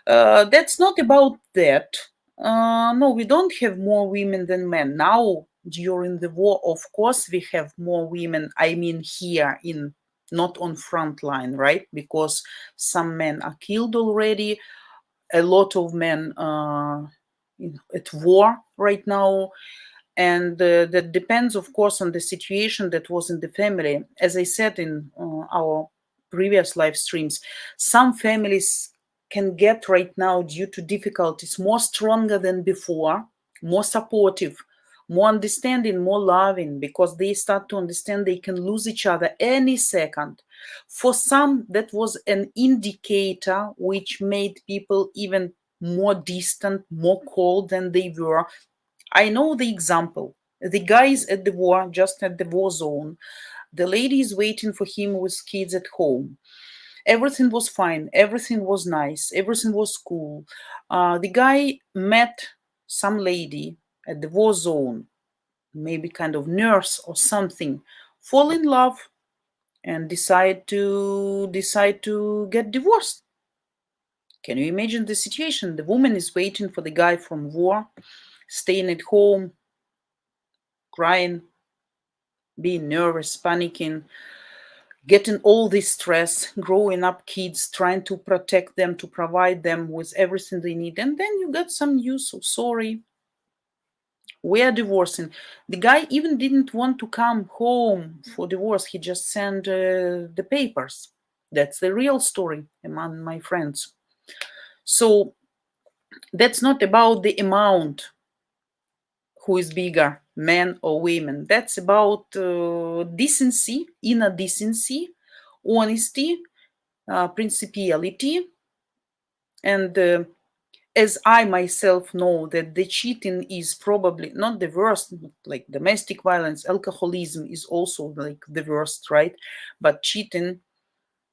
That's not about that. No, we don't have more women than men. Now, during the war, of course, we have more women. I mean, here in, not on front line, right? Because some men are killed already. A lot of men at war right now. And that depends, of course, on the situation that was in the family. As I said in our previous live streams, some families can get right now, due to difficulties, more stronger than before, more supportive, more understanding, more loving, because they start to understand they can lose each other any second. For some, that was an indicator which made people even more distant, more cold than they were. I know the example. The guy is at the war, just at the war zone. The lady is waiting for him with kids at home. Everything was fine. Everything was nice. Everything was cool. The guy met some lady at the war zone, maybe kind of nurse or something, fall in love, and decide to get divorced. Can you imagine the situation? The woman is waiting for the guy from war, staying at home, crying, being nervous, panicking, getting all this stress, growing up kids, trying to protect them, to provide them with everything they need. And then you get some news, so sorry, we are divorcing. The guy even didn't want to come home for divorce. He just sent the papers. That's the real story among my friends. So that's not about the amount, who is bigger, men or women. That's about decency, inner decency, honesty, principiality. And as I myself know that the cheating is probably not the worst, like domestic violence, alcoholism is also like the worst, right? But cheating,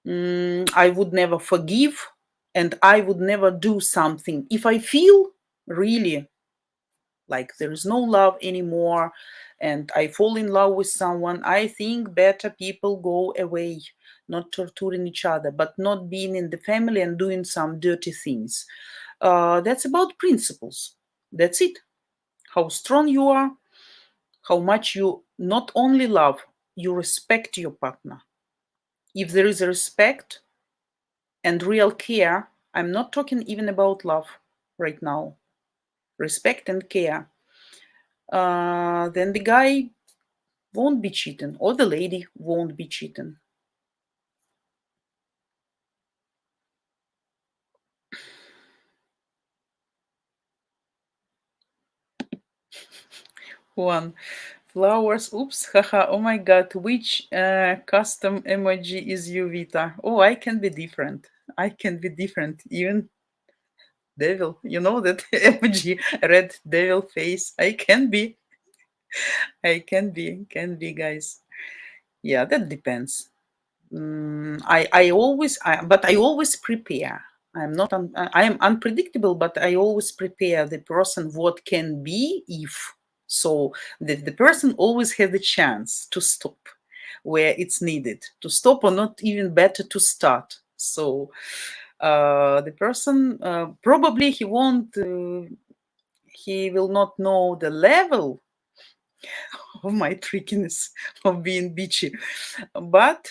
I would never forgive. And I would never do something if I feel really like there is no love anymore and I fall in love with someone. I think better people go away, not torturing each other, but not being in the family and doing some dirty things. That's about principles. That's it. How strong you are, how much you not only love, you respect your partner. If there is a respect and real care, I'm not talking even about love right now, respect and care, then the guy won't be cheating or the lady won't be cheating. One, flowers, oops, haha, oh my god, which custom emoji is you, Vita? Oh, I can be different. I can be different. Even devil, you know that emoji, red devil face. I can be, guys. Yeah, that depends. But I always prepare. I'm not, I am unpredictable, but I always prepare the person what can be if. So the person always has the chance to stop where it's needed to stop, or not even better to start. So the person probably he will not know the level of my trickiness of being bitchy, but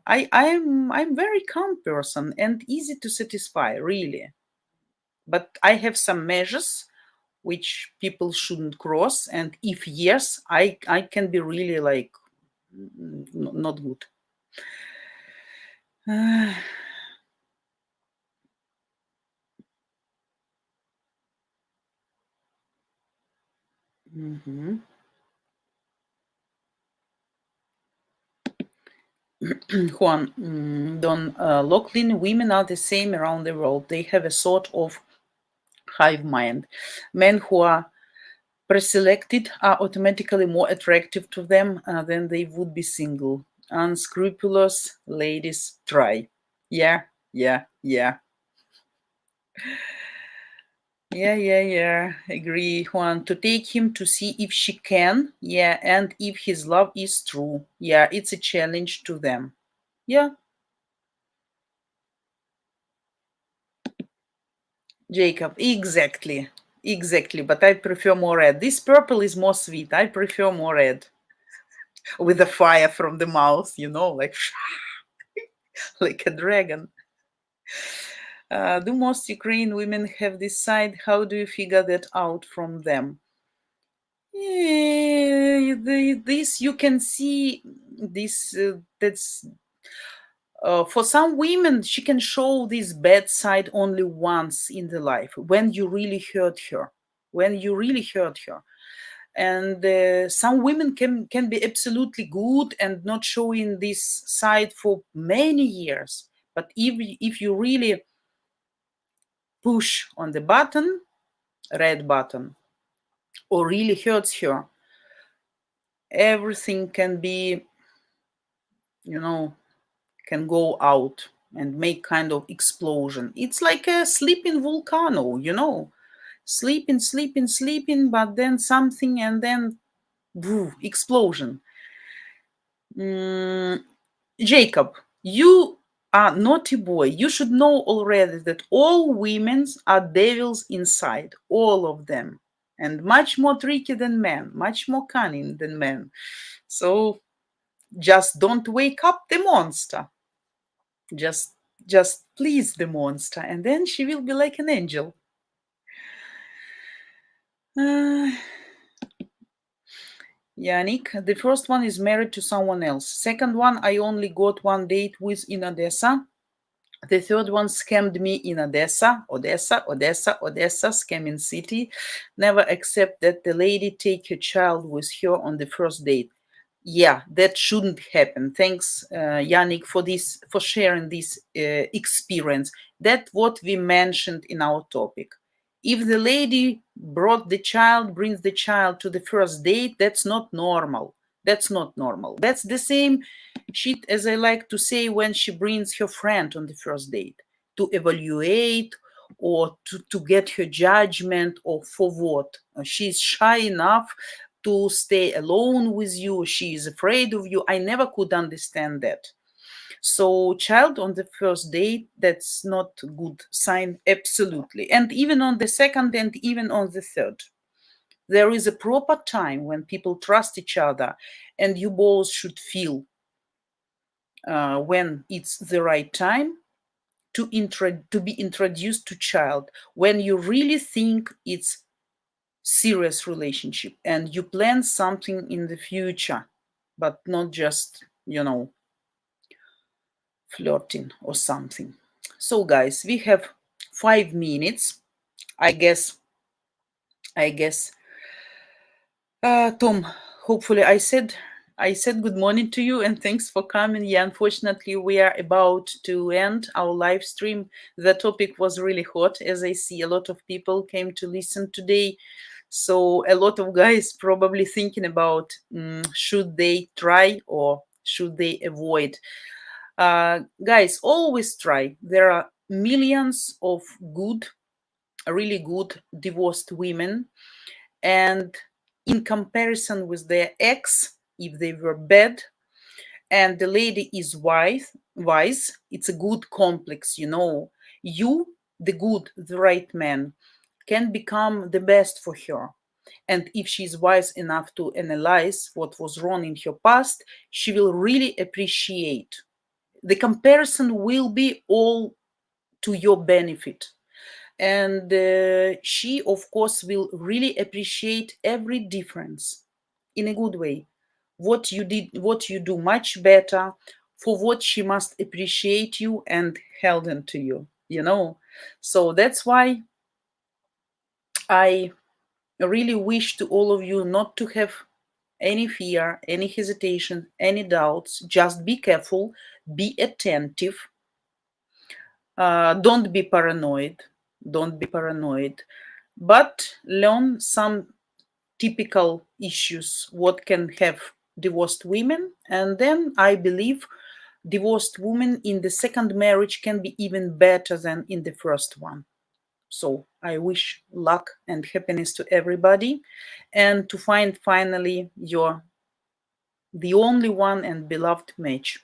I'm very calm person and easy to satisfy, really. But I have some measures which people shouldn't cross, and if yes, I can be really like not good. Mhm. Juan, Don Locklin, women are the same around the world. They have a sort of hive mind. Men who are preselected are automatically more attractive to them than they would be single. Unscrupulous ladies try. Yeah, yeah, yeah. Yeah. Agree, Juan. To take him to see if she can. Yeah, and if his love is true. Yeah, it's a challenge to them. Yeah, Jacob, exactly. Exactly, but I prefer more red. This purple is more sweet. I prefer more red with the fire from the mouth, like like a dragon. Do most Ukrainian women have this side? How do you figure that out from them? This you can see this. That's for some women, she can show this bad side only once in the life when you really hurt her. When you really hurt her, and some women can be absolutely good and not showing this side for many years. But if you really push on the button, red button, or really hurts her, everything can be, you know, can go out and make kind of explosion. It's like a sleeping volcano. Sleeping, but then something, and then woo, explosion. Jacob, you are naughty boy. You should know already that all women are devils inside, all of them, and much more tricky than men, much more cunning than men. So just don't wake up the monster. Just just please the monster, and then she will be like an angel. Uh, Yannick, the first one is married to someone else. Second one, I only got one date with in Odessa. The third one scammed me in Odessa, scamming city. Never accept that the lady take her child with her on the first date. Yeah, that shouldn't happen. Thanks, Yannick, for sharing this experience. That's what we mentioned in our topic. If the lady brings the child to the first date, that's not normal. That's not normal. That's the same shit as I like to say when she brings her friend on the first date. to evaluate or to get her judgment, or for what? She's shy enough to stay alone with you. She is afraid of you. I never could understand that. So child on the first date, that's not a good sign, absolutely. And even on the second and even on the third. There is a proper time when people trust each other, and you both should feel when it's the right time to be introduced to child, when you really think it's serious relationship and you plan something in the future, but not just, flirting or something. So guys, we have 5 minutes. I guess Tom, hopefully I said good morning to you and thanks for coming. Yeah, unfortunately we are about to end our live stream. The topic was really hot, as I see a lot of people came to listen today. So a lot of guys probably thinking about should they try or should they avoid. Guys, always try. There are millions of really good divorced women, and in comparison with their ex, if they were bad and the lady is wise, it's a good complex. You, the right man, can become the best for her. And if she's wise enough to analyze what was wrong in her past, she will really appreciate. The comparison will be all to your benefit. And she, of course, will really appreciate every difference in a good way. What you do much better, for what she must appreciate you and held into you. So that's why I really wish to all of you not to have any fear, any hesitation, any doubts. Just be careful, be attentive. Don't be paranoid. But learn some typical issues what can have divorced women, and then I believe divorced women in the second marriage can be even better than in the first one. So I wish luck and happiness to everybody, and to find finally the only one and beloved match.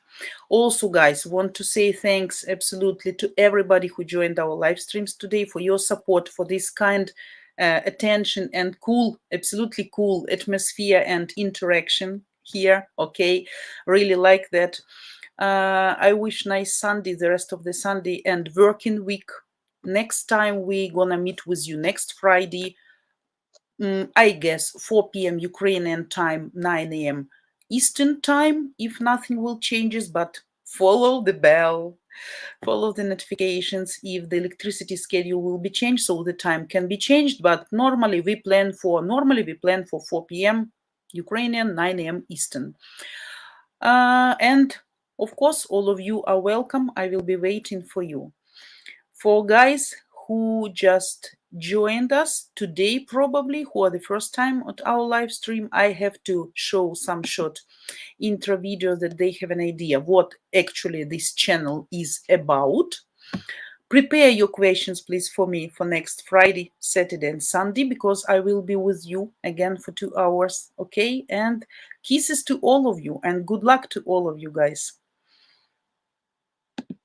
Also, guys, want to say thanks absolutely to everybody who joined our live streams today, for your support, for this kind attention and absolutely cool atmosphere and interaction here. Okay, really like that. I wish nice Sunday, the rest of the Sunday and working week. Next time we gonna meet with you next Friday, I guess 4 p.m. Ukrainian time, 9 a.m. Eastern time, if nothing will changes, but follow the bell, follow the notifications if the electricity schedule will be changed, so the time can be changed. But normally we plan for 4 p.m. Ukrainian, 9 a.m. Eastern. And of course, all of you are welcome. I will be waiting for you. For guys who just joined us today, probably who are the first time at our live stream, I have to show some short intro videos that they have an idea what actually this channel is about. Prepare your questions, please, for me for next Friday, Saturday, and Sunday, because I will be with you again for 2 hours. Okay, and kisses to all of you and good luck to all of you guys.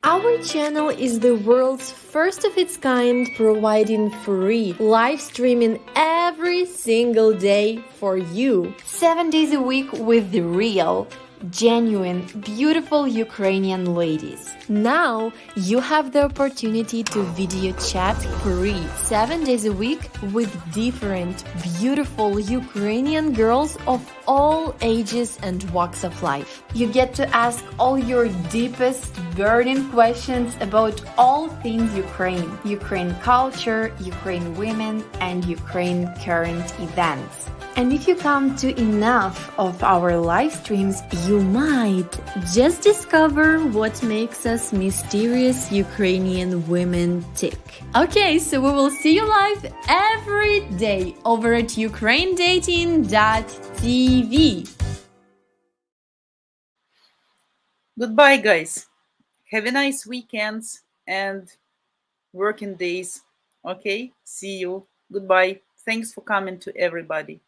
Our channel is the world's first of its kind, providing free live streaming every single day for you. 7 days a week with the real, genuine, beautiful Ukrainian ladies. Now you have the opportunity to video chat free 7 days a week with different, beautiful Ukrainian girls of all ages and walks of life. You get to ask all your deepest, burning questions about all things Ukraine culture, Ukraine women, and Ukraine current events. And if you come to enough of our live streams, you might just discover what makes us mysterious Ukrainian women tick. Okay, so we will see you live every day over at ukrainedating.tv. Goodbye, guys. Have a nice weekend and working days. Okay, see you. Goodbye. Thanks for coming to everybody.